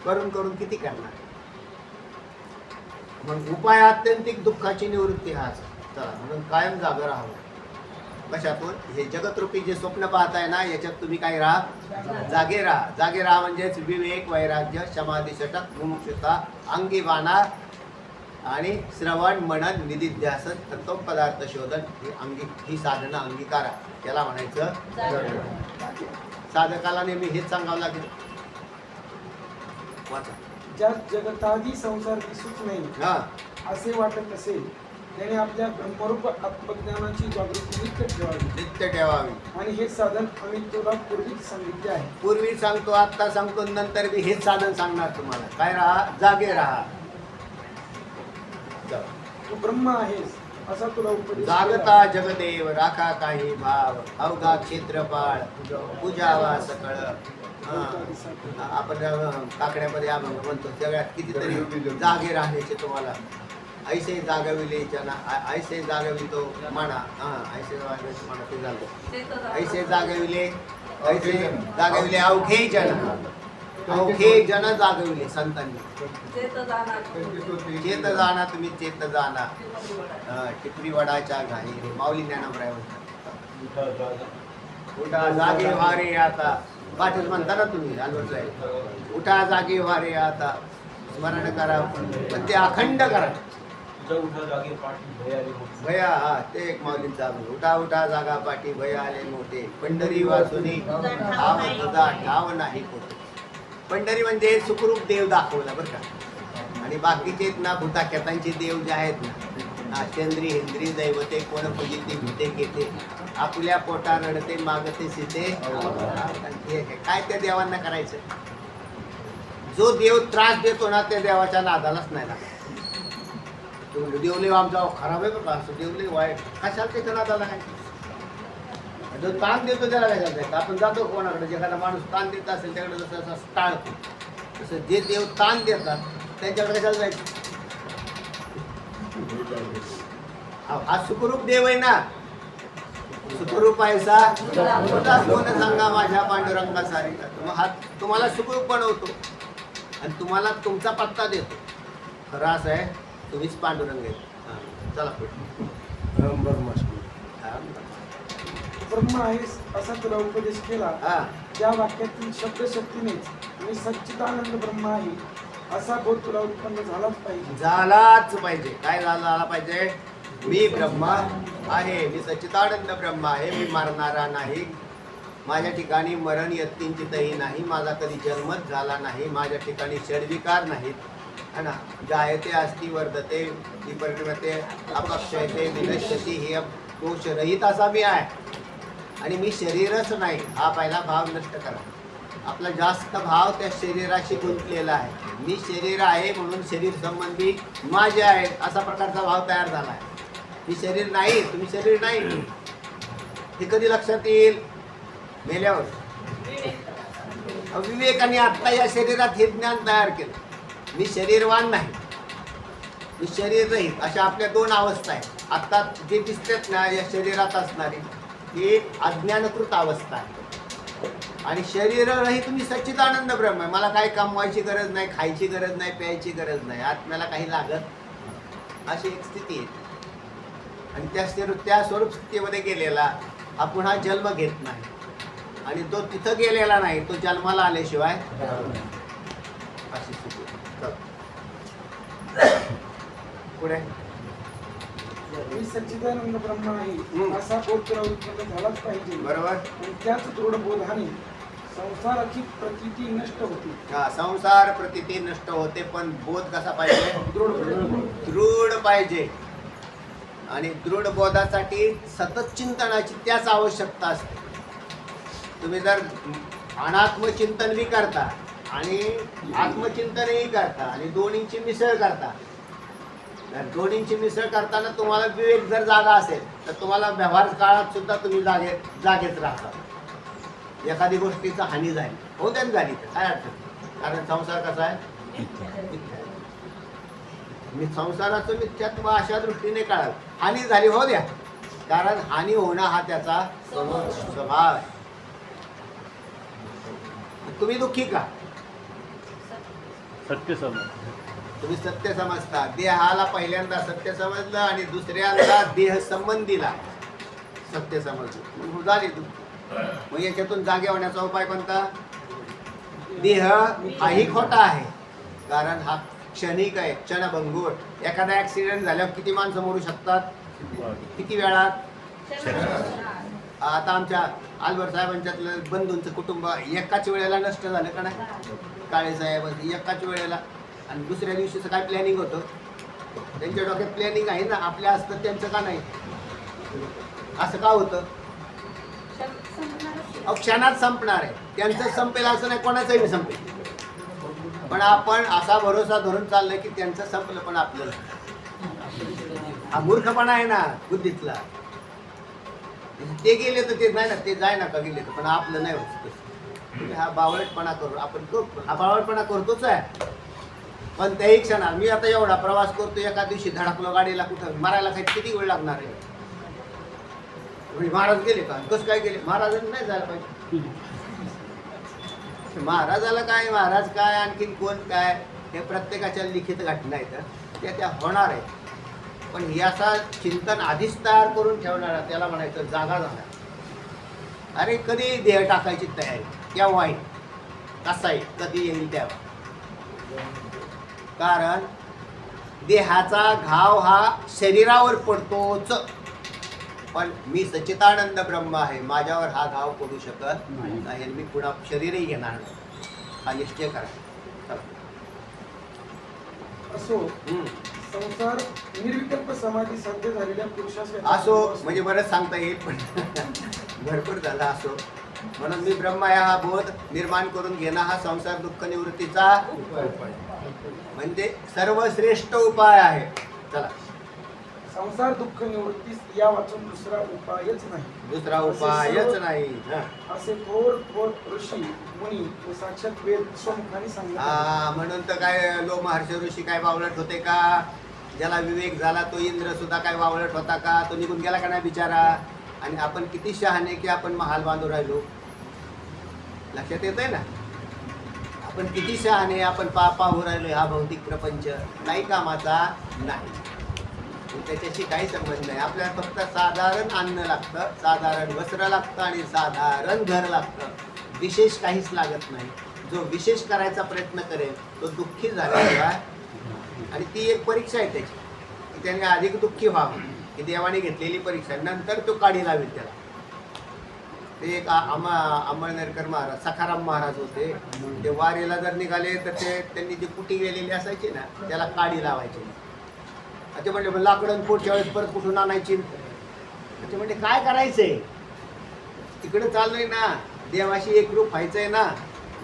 A: करून करून किती करणार? मग उपाय आत्यंतिक दुःखाची निवृत्ती हाच. चला, म्हणून कायम जागं राहावं. कशातून? हे जगतरूपी जे स्वप्न पाहताय ना, याच्यात तुम्ही काय राहा? जागे राहा. जागे राहा म्हणजेच विवेक, वैराग्य, समाधी, षटक, मुमुक्षुता, अंगी बाणा आणि श्रवण मनन निधिध्यासन तत्व पदार्थ शोधन ही साधना अंगीकारा याला म्हणायचं साधकाला नेहमी हेच सांगावं लागेल. वाचा.
D: ज्या जगतादी संसार दिसूच नाही
A: हा
D: असे वाटत असेल त्याने आपल्या ब्रह्मरूप आत्मज्ञानाची जागृती नित्य ठेवावी
A: नित्य ठेवावी.
D: आणि हे साधन आम्ही तुला पूर्वीच सांगितले आहे.
A: पूर्वी सांगतो, आता सांगतो, नंतर मी हेच साधन सांगणार तुम्हाला. काय राहा, जागे राहा.
D: तू ब्रह्म आहेस असा तुला उपदेश
A: जागता जगदेव राखा काही भाव अवघा क्षेत्रपाळ पूजावा सकळ. आपण काकड्यामध्ये अभंग म्हणतो सगळ्यात कितीतरी जागे राहण्याचे तुम्हाला. ऐसे जागविले जना ऐसे जागवितो म्हणा. ऐसे जागविले म्हणा ते झालं. ऐसे जागविले अवघे जन जागविले संतांनी. चेत जाणा तुम्ही चेत जाणा टिपरी वडाच्या घाई माऊली ज्ञानामराय उठा जागे वारे आता. पाठच म्हणता ना तुम्ही अल्वट साहेब. उठा जागे वारे आता स्मरण करा पण ते अखंड करा. भया हा ते एक माऊलींचा उठा उठा जागा पाठी भया आले मोठे पंढरी वाचुनी ठाव तुझा ठाव नाही कोठे. पंढरी म्हणजे सुखरूप देव दाखवला बरं का. आणि बाकीचे ना भूताख्यातांचे देव जे आहेत ना चंद्री हेंद्री दैवते कोण पूजिते भूते घेते आपल्या पोटा रडते मागते सीते. काय त्या देवांना करायचं. जो देव त्रास देतो ना त्या देवाच्या नादालाच नाही लागत. देवले आमचा खराब आहे बघा असं देवले वाईट कशाला त्याच्या नादाला काय. जो ताण देतो त्याला कशाला जायचं. आपण जातो कोणाकडे एखादा माणूस ताण देत असेल त्याकडे जसं असं टाळतो तसं जे देव ताण देतात त्यांच्याकडे कशाला जायचं. हा सुखरूप देव आहे ना. सुखरूप आहेसा कोण सांगा माझ्या पांडुरंगा सारी. हा तुम्हाला सुखरूप बनवतो आणि तुम्हाला तुमचा पत्ता देतो. खरं असं आहे तुम्हीच पांडुरंग आहे. चला
D: ब्रह्म आहेस असा तुला उपदेश केला.
A: हा
D: त्या वाक्यातील शब्दशक्तीनेच मी सच्चिदानंद ब्रह्म आहे असा बोध तुला उत्पन्न झालाच पाहिजे.
A: झालाच पाहिजे. काय झाला पाहिजे. मी ब्रह्म आहे. मी सच्चिदानंद ब्रह्म आहे. मी मरणारा नाही. माझ्या ठिकाणी मरण यत्किंचितही नाही. माझा कधी जन्मच झाला नाही. माझ्या ठिकाणी षड्विकार नाहीत है ना. जायते अस्ति वर्धते विपरिणमते अपक्षयते विनश्यति हे दोषरहित असा मी आहे. आणि मी शरीरच नाही. हा पहिला भाव नष्ट करा. आपला जास्त भाव त्या शरीराशी गुंतलेला आहे. मी शरीर आहे म्हणून शरीर संबंधी माझे आहे असा प्रकारचा भाव तयार झाला आहे. मी शरीर नाही, तुम्ही शरीर नाही. हे कधी लक्षात येईल. मेल्यावर. विवेकाने आत्ता या शरीरात हे ज्ञान तयार केलं. मी शरीरवान नाही, मी शरीर रहित. अशा आपल्या दोन अवस्था आहेत. आत्ता जे दिसतात ना या शरीरात असणारी ही अज्ञानकृत अवस्था आहे. आणि शरीर रहित मी सच्चिदानंद ब्रह्म आहे. मला काही कमवायची गरज नाही, खायची गरज नाही, प्यायची गरज नाही, आत्म्याला काही लागत अशी एक स्थिती आहे. आणि त्या स्वरूप स्थितीमध्ये गेलेला हा पुन्हा जन्म घेत नाही. आणि तो तिथं गेलेला नाही तो जन्माला आल्याशिवाय अशी स्थिती. पुढे
D: मी सच्चिदानंद ब्रह्म आहे असा बोध तुला उत्पन्न झालाच पाहिजे.
A: बरोबर.
D: आणि त्याच दृढ बोधाने संसाराची प्रतीती नष्ट होती.
A: हा संसार प्रतीती नष्ट होते. पण बोध कसा पाहिजे. दृढ पाहिजे. आणि दृढ बोधासाठी सतत चिंतनाची त्याच आवश्यकता असते. तुम्ही जर अनात्मचिंतन बी करता आणि आत्मचिंतनही करता आणि दोन्हींची मिसळ करता. दोन्हींची मिसळ करताना तुम्हाला विवेक जर जागा असेल तर तुम्हाला व्यवहार काळात सुद्धा तुम्ही जागेच राहता. एखादी गोष्टीचा हानी झाली हो त्याच झाली तर काय अडचण. कारण संसार कसा आहे. मी संसाराचं मिथ्यात्व अशा दृष्टीने काढाल. हानी झाली हो द्या. कारण हानी होणं हा त्याचा स्वभाव आहे. तुम्ही दुःखी का.
E: सत्य समज.
A: तुम्ही सत्य समजता. देहाला पहिल्यांदा सत्य समजलं आणि दुसऱ्यांदा देह संबंधीला सत्य समजलं मग झाली दुःख. मग याच्यातून जागे होण्याचा उपाय कोणता. देह हाही खोटा आहे. कारण हा क्षणिक आहे, क्षणभंगूर. एखादा ऍक्सिडेंट झाल्यावर किती माणसं मरू शकतात, किती वेळात. आता आमच्या आलवर साहेबांच्यातलं बंधूंचं कुटुंब एकाच वेळेला नष्ट झालं का नाही, काळे साहेब एकाच वेळेला. आणि दुसऱ्या दिवशीचं काय प्लॅनिंग होतं, त्यांच्या डोक्यात प्लॅनिंग आहे ना, आपल्या असतं त्यांचं का नाही, असं का होतं. क्षणात संपणार आहे, त्यांचं संपेल असं नाही, कोणाचंही संपेल. पण आपण असा भरोसा धरून चाललोय की त्यांचं संपलं पण आपलं नाही. हा मूर्खपणा आहे ना बुद्धीतला. ते गेले तर ते नाही ना, ते जाय ना का गेले तर, पण आपलं नाही होत तसं. हा बावळटपणा करू आपण, हा बावळटपणा करतोच आहे. पण त्याही क्षणात मी आता एवढा प्रवास करतो, एका दिवशी धडकलो गाडीला, कुठं मारायला काही किती वेळ लागणार आहे. महाराज गेले का, कसं काय गेले, महाराजांनी नाही जायला पाहिजे. महाराजाला काय, महाराज काय, आणखीन कोण काय, हे प्रत्येकाच्या लिखित घटना आहेत, त्या होणार आहेत. पण याचा चिंतन आधीच तयार करून ठेवणारा त्याला म्हणायचं जागा झाला. अरे कधी देह टाकायची तयारी, केव्हा आहे, कसा आहे, कधी येईल तेव्हा. कारण देहाचा घाव हा शरीरावर पडतोच, पण मी सच्चिदानंद ब्रह्म आहे, माझ्यावर हा घाव पडू शकत नाही, मी पुन्हा शरीरही घेणार नाही. हा निश्चय करा. चला.
D: असो संसार निर्विकल्प समाधी साध्य झालेल्या पुरुषास
A: असो म्हणजे बरंच सांगता येईल, पण भरपूर झाला. असो म्हणून मी ब्रह्म आहे हा बोध निर्माण करून घेणं हा संसार दुःख निवृत्तीचा म्हणजे सर्वश्रेष्ठ उपाय आहे. चला.
D: संसार दुःख निवृत्तीस या वाचून दुसरा उपायच नाही,
A: दुसरा उपायच नाही.
D: असे थोर ऋषी मुनी व साक्षात वेद स्वमुखाने सांगितले.
A: म्हणून तर काय लो महर्षी ऋषी काय बावळट होते का, ज्याला विवेक झाला तो इंद्र सुद्धा काय बावळट होता का, तो निघून गेला का नाही बिचारा. आणि आपण किती शहाणे की आपण महाल बांधू राहिलो, लक्षात येत आहे ना. आपण किती शहाणे, आपण पाहू राहिलो हा भौतिक प्रपंच काही कामाचा नाही, त्याच्याशी काही संबंध नाही. आपल्याला फक्त साधारण अन्न लागतं, साधारण वस्त्र लागतं आणि साधारण घर लागतं, विशेष काहीच लागत नाही. जो विशेष करायचा प्रयत्न करेल तो दुःखी झालेला आहे. आणि ती एक परीक्षा आहे त्याची, की त्याने अधिक दुःखी व्हावं, ही देवाने घेतलेली परीक्षा. नंतर तो काढी लावेल त्याला. ते एक अंमळनेरकर महाराज, सखाराम महाराज होते, ते वारीला जर निघाले तर ते त्यांनी जी कुटी गेलेली असायची ना त्याला काढी लावायची. ते म्हणले मग लाकडं पुढच्या वेळेस परत कुठून आणायची. ते म्हणले काय करायचंय, तिकडे चाललंय ना, देवाशी एकरूप व्हायचंय ना,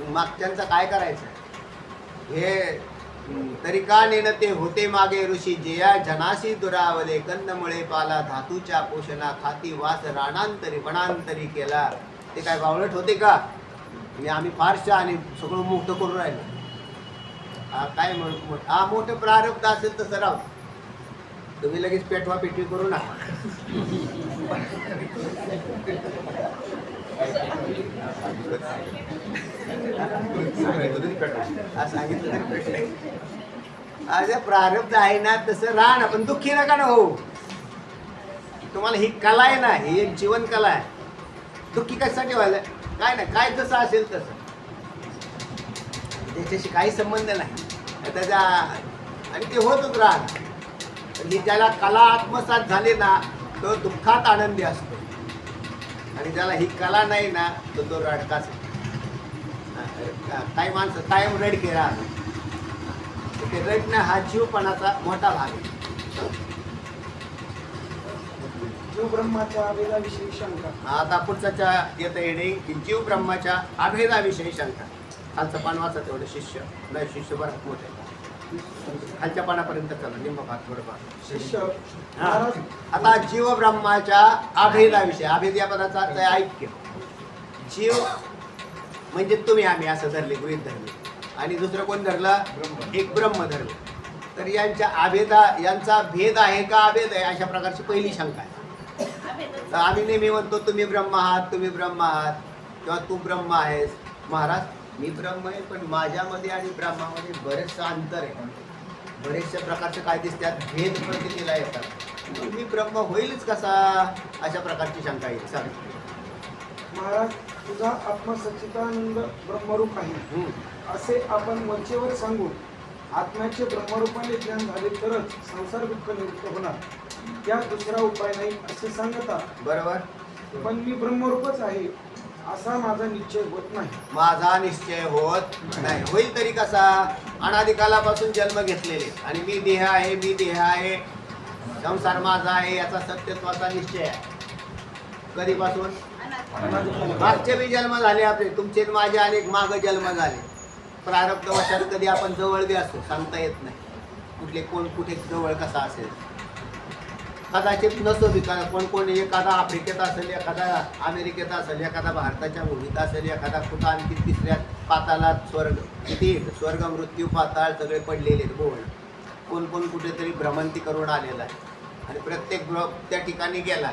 A: मागच्यांचं काय करायचं. हे तरी का नेणं ते होते मागे ऋषी, जेया जनाशी दुरावले, कंदमुळे पाला धातूच्या पोषणा, खाती वास राणांतरी वनांतरी केला. ते काय बावळट होते का, म्हणजे आम्ही फारशा आणि सगळं मोठं करून राहिलो. काय म्हणून हा मोठं प्रारब्ध असेल तसं राहू, तुम्ही लगेच पेटवा पेटवी करू नका. आज प्रारब्ध आहे ना तसं राहा ना, पण दुःखी नका ना हो. तुम्हाला ही कला आहे ना, ही एक जीवन कला आहे. दुःखी कशासाठी व्हायला, काय नाही, काय जसं असेल तसं, त्याच्याशी काही संबंध नाही त्याच्या, आणि ते होतच राहणार. ही ज्याला कला आत्मसात झाली ना तो दुःखात आनंदी असतो, आणि ज्याला ही कला नाही ना तो रडकाच. काही माणसं कायम रडके राहतात, ते रडणं हा जीवपणाचा मोठा भाग आहे.
D: जीव ब्रह्माच्या अभेदाविषयी शंका.
A: आता पुढचा येतं येणे की जीव ब्रह्माच्या अभेदाविषयी शंका. खालचं पान वाचा तेवढं, शिष्य नाही, शिष्य बराच मोठे, खालच्या पानापर्यंत चला, निम्म भाग थोडंफार.
D: शिष्य
A: आता जीव ब्रह्माच्या अभेदाविषयी, अभेद या पदाचा अर्थ आहे ऐक्य. जीव म्हणजे तुम्ही आम्ही असं धरले, गृहीत धरले, आणि दुसरं कोण धरलं, एक ब्रह्म धरलं. तर यांचा भेद आहे का अभेद आहे, अशा प्रकारची पहिली शंका आहे. तर आम्ही नेहमी म्हणतो तुम्ही ब्रह्म आहात, तुम्ही ब्रह्म आहात, किंवा तू ब्रह्म आहेस. महाराज मी ब्रह्म आहे, पण माझ्यामध्ये आणि ब्रह्मामध्ये बरेचसं अंतर आहे, बरेचशा प्रकारचे काय दिसतात, भेद प्रतीला येतात. मी ब्रह्म होईलच कसा, अशा प्रकारची शंका येईल. सांग
D: महाराज, तुझा आत्मा सच्चिदानंद ब्रह्मरूप आहे असे आपण वरचेवर सांगू, आत्म्याचे ब्रह्मरूपाने ज्ञान झाले तरच संसार दुःख निवृत्त होणार, त्या दुसरा उपाय नाही असे सांगता.
A: बरोबर.
D: पण मी ब्रह्मरूपच आहे असा माझा निश्चय होत नाही.
A: माझा निश्चय होत नाही. होईल तरी कसा? अनादिकालापासून जन्म घेतलेले आणि मी देह आहे, मी देह आहे, संसार माझा आहे याचा सत्यत्वाचा निश्चय आहे. कधीपासून? मागचे बी जन्म झाले आपले, तुमचे आणि माझे अनेक माग जन्म झाले. प्रारब्ध वशात कधी आपण जवळ बी असतो, सांगता येत नाही कुठले कोण कुठे जवळ कसा असेल. कदाचित नसो बी, कोण एखादा आफ्रिकेत असेल, एखादा अमेरिकेत असेल, एखादा भारताच्या भूमीत असेल, एखादा कुठं आणखी तिसऱ्या पातालात स्वर्ग, किती स्वर्ग मृत्यू पाताळ सगळे पडलेले बोल. कोण कोण कुठेतरी भ्रमंती करून आलेला आहे आणि प्रत्येक त्या ठिकाणी गेला.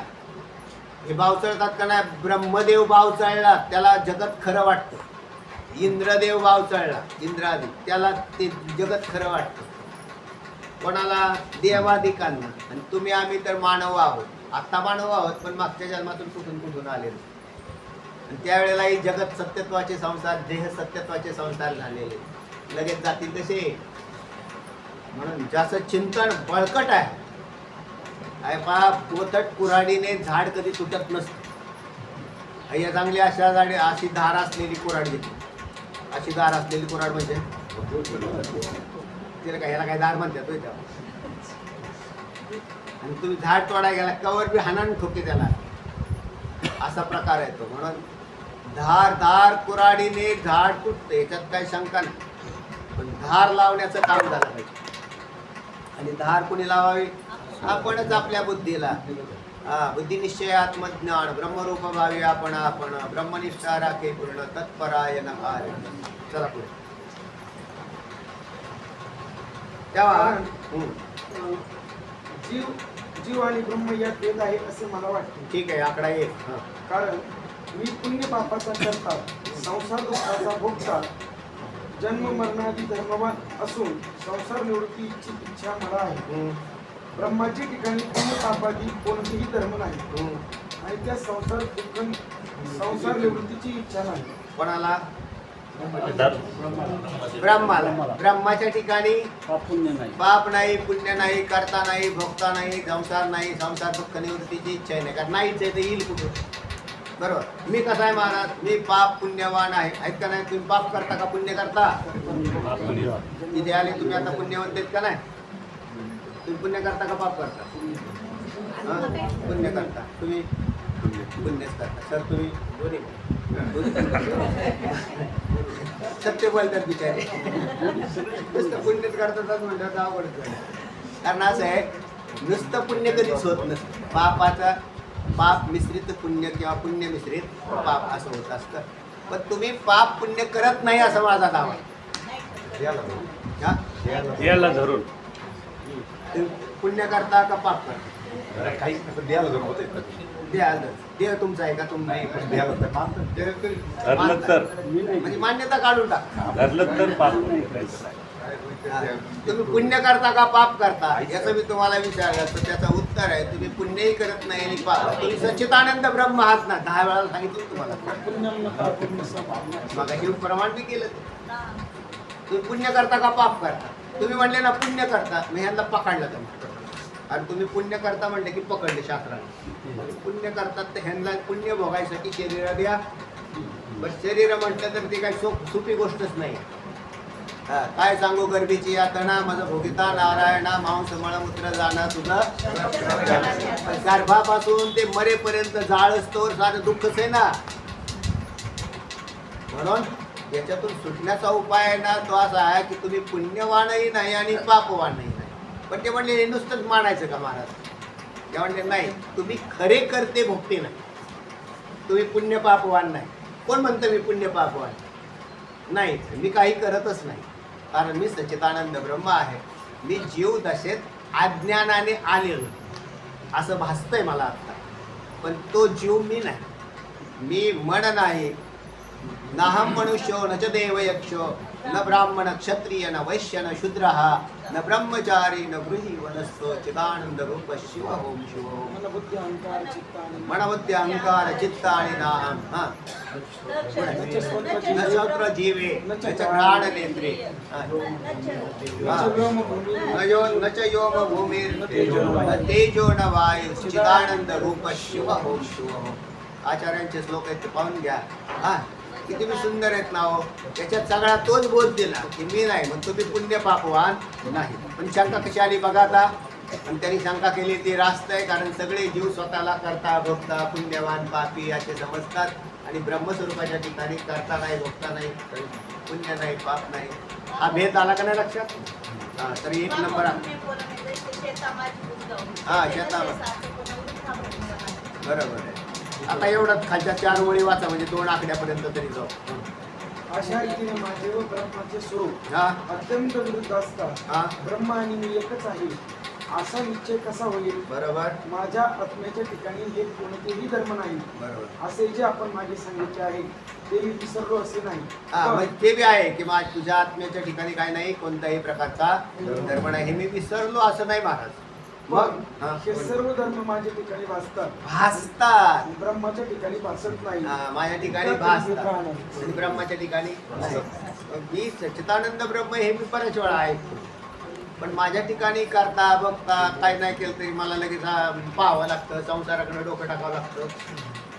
A: हे बावचळतात का नाही? ब्रह्मदेव बावचळला त्याला जगत खरं वाटतं. इंद्रदेव बावचळला, इंद्रादी, त्याला ते जगत खरं वाटतं. कोणाला? देवादिकांना. आणि तुम्ही आम्ही तर मानव आहोत. आत्ता मानव आहोत, पण मागच्या जन्मातून कुठून कुठून आलेलो. आणि त्यावेळेलाही जगत सत्यत्वाचे संसार, देह सत्यत्वाचे संसार झालेले लगेच जातील तसे. म्हणून जास्त चिंतन बळकट आहे. पहा, पोथट कुऱ्हाडीने झाड कधी तुटत नसतं. या चांगली अशा झाडे, अशी धार असलेली कुऱ्हाड घेतली. अशी धार असलेली कुऱ्हाड म्हणजे तिला काय, ह्याला काय दार म्हणतात होय त्याला. आणि तुम्ही झाड तोडायला गेला कवर बी हाणान ठोके त्याला, असा प्रकार आहे तो. म्हणून धार धार कुऱ्हाडीने झाड तुटते, याच्यात काही शंका नाही. पण धार लावण्याचं काम झालं पाहिजे. आणि धार कोणी लावावी? आपणच आपल्या बुद्धीला. बुद्धी निश्चय आत्मज्ञान ब्रह्मरूप भावी आपण आपण ब्रह्मनिष्ठा राखे पूर्ण तत्परायण कार्य. चला पुढे. तेव्हा
D: जीव आणि ब्रह्म यात भेद आहे असे मला वाटते.
A: ठीक आहे, आकडा 1.
D: कारण मी पुण्य पापाचा करता, संसार दुःखाचा भोगता, जन्म मरणादी धर्मवान असून संसार निवृत्तीची इच्छा मला आहे. ब्रह्माच्या ठिकाणी पुण्य पापादी कोणतेही धर्म नाही आणि त्या संसार निवृत्तीची इच्छा नाही.
A: कोणाला? ब्रह्माला. ब्रह्माच्या ठिकाणी
E: पुण्य नाही,
A: पाप नाही, पुण्य नाही, करता नाही, भोगता नाही, संसार नाही, संसार दुःख निवृत्तीची इच्छा नाही. कारण नाहीच आहे तर येईल कुठं? बरोबर. मी कसा आहे महाराज? मी पाप पुण्यवान आहे. आहेत का नाही? तुम्ही पाप करता का पुण्य करता? तिथे आले तुम्ही आता पुण्यवंत आहेत का नाही? तुम्ही पुण्य करता का पाप करता? पुण्य करता. तुम्ही पुण्यच करता. सर तुम्ही दोन्ही सत्य बोलतात बिचारे. नुसतं पुण्यच करतात म्हणतात आवडत. कारण असं आहे, नुसतं पुण्य कधीच होत नसतं. पापाचा पाप मिश्रित पुण्य किंवा पुण्य मिश्रित पाप असं होत असतं. पण तुम्ही पाप पुण्य करत नाही असं माझा दावा आहे.
E: याला धरून
A: पुण्य करता का पाप करता?
B: काहीच नाही, द्यायला जर होते
A: देह तुमचा आहे का? तुम्ही
E: धरलं तर
A: म्हणजे मान्यता काढून टाका.
E: धरलं तर पाप नाही करायचं.
A: तुम्ही पुण्य करता का पाप करता याचं मी तुम्हाला विचारलं तर त्याचं उत्तर आहे तुम्ही पुण्यही करत नाही आणि पाप. तुम्ही सच्चिदानंद ब्रह्म आहात ना. 10 वेळा सांगितलं तुम्हाला. मग हे प्रमाण बी केलं. तुम्ही पुण्य करता का पाप करता? तुम्ही म्हणले ना पुण्य करता, मी ह्यांना पकडलं तुम्ही. आणि तुम्ही पुण्य करता म्हणले की पकडले शास्त्राने. पुण्य करतात तर ह्यांना पुण्य भोगायसाठी शरीर द्या. पण शरीर म्हटलं तर ती काही सोपी गोष्टच नाही. काय सांगू? गर्भीची यातना मज भोगिता नारायणा मांस मळमूत्र जाणं तुझं. गर्भापासून ते मरेपर्यंत जाळ असतो, साधं दुःखच आहे ना. म्हणून याच्यातून सुटण्याचा उपाय आहे ना तो असा आहे की तुम्ही पुण्यवानही नाही आणि पापवानही नाही. पण ते म्हणले हे नुसतंच मानायचं का महाराज? ते म्हणले नाही, तुम्ही खरे करते भोगते नाही. तुम्ही पुण्य पापवान नाही. कोण म्हणतं मी पुण्य पापवान? नाही, मी काही करतच नाही. कारण मी सच्चिदानंद ब्रह्म आहे. मी जीव दशेत अज्ञानाने आलेलो असं भासतंय मला आत्ता. पण तो जीव मी नाही. मी मन नाही, नाहम मनुष्यो न च देव यक्षो न ब्राह्मण क्षत्रिय न वैश्य न शूद्रः न ब्रह्मचारी न गृही वनस्थो चिदानंद रूप शिव ओम शिव ओम
D: मन बुद्धी अहंकार चित्त आणि
A: मनबुद्धी अहंकार चित्त आणि नाहम हा न श्रोत्र जीवे न च घ्राण नेत्रे न च योम भूमिर न तेजो न वायु चिदानंद रूप शिव ओम शिव ओम आचार्यांचे श्लोक आहेत ते पाहून घ्या हा किती मी सुंदर आहेत ना हो त्याच्यात सगळा तोच बोध दिला की मी नाही मग तुम्ही पुण्य पापवान नाही पण शंका कशी आली बघा आता आणि त्यांनी शंका केली ती रास्त आहे कारण सगळे जीव स्वतःला करता भोगता पुण्यवान पापी असे समजतात आणि ब्रह्मस्वरूपाच्या ठिकाणी करता नाही भोगता नाही पुण्य नाही पाप नाही हा भेद आला का नाही लक्षात हा तर एक नंबर हा शेतामध्ये बरोबर आहे आता एवढंच खालच्या 4 ओळी वाचा म्हणजे 2 आकड्यापर्यंत तरी जाऊ
D: अशा रीतीने माझे व ब्रह्माचे स्वरूप
A: हा
D: अत्यंत विरुद्ध असतात
A: हा
D: ब्रह्म आणि मी एकच आहे असा निश्चय कसा होईल
A: बरोबर
D: माझ्या आत्म्याच्या ठिकाणी हे कोणतेही धर्म नाही
A: बरोबर
D: असे जे आपण मागे सांगितले आहे ते मी विसरलो असे नाही
A: हा
D: पण
A: मग ते बी आहे की माझ्या तुझ्या आत्म्याच्या ठिकाणी काय नाही कोणत्याही प्रकारचा धर्म नाही हे मी विसरलो असं नाही महाराज मग हा,
D: हे सर्व धर्म माझ्या ठिकाणी भासतात
A: भासतात
D: ब्रह्माच्या ठिकाणी भासत नाही
A: हा, माझ्या ठिकाणी भासतात आणि ब्रह्माच्या ठिकाणी नाही मग मी सच्चिदानंद ब्रह्म हे मी बऱ्याच वेळा ऐकतो पण माझ्या ठिकाणी करता बघता काय नाही केलं तरी मला लगेच पाहावं लागतं संसाराकडे डोकं टाकावं लागतं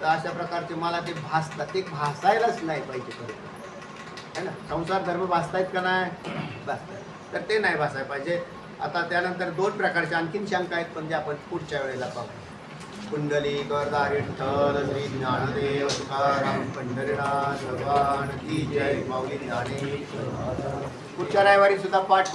A: तर अशा प्रकारचे मला ते भासतात ते भासायलाच नाही पाहिजे खरं है ना संसार धर्म भासतायत का नाही भासतात तर ते नाही भासायला पाहिजे आता त्यानंतर 2 प्रकारच्या आणखीन शंका आहेत पण जे आपण पुढच्या वेळेला पाहू कुंडली गरदार विठ्ठल श्री ज्ञानदेव तुकाराम पंढरीनाथ भगवान की जय माऊली ज्ञानेश्वर पुढच्या रविवारी सुद्धा पाठ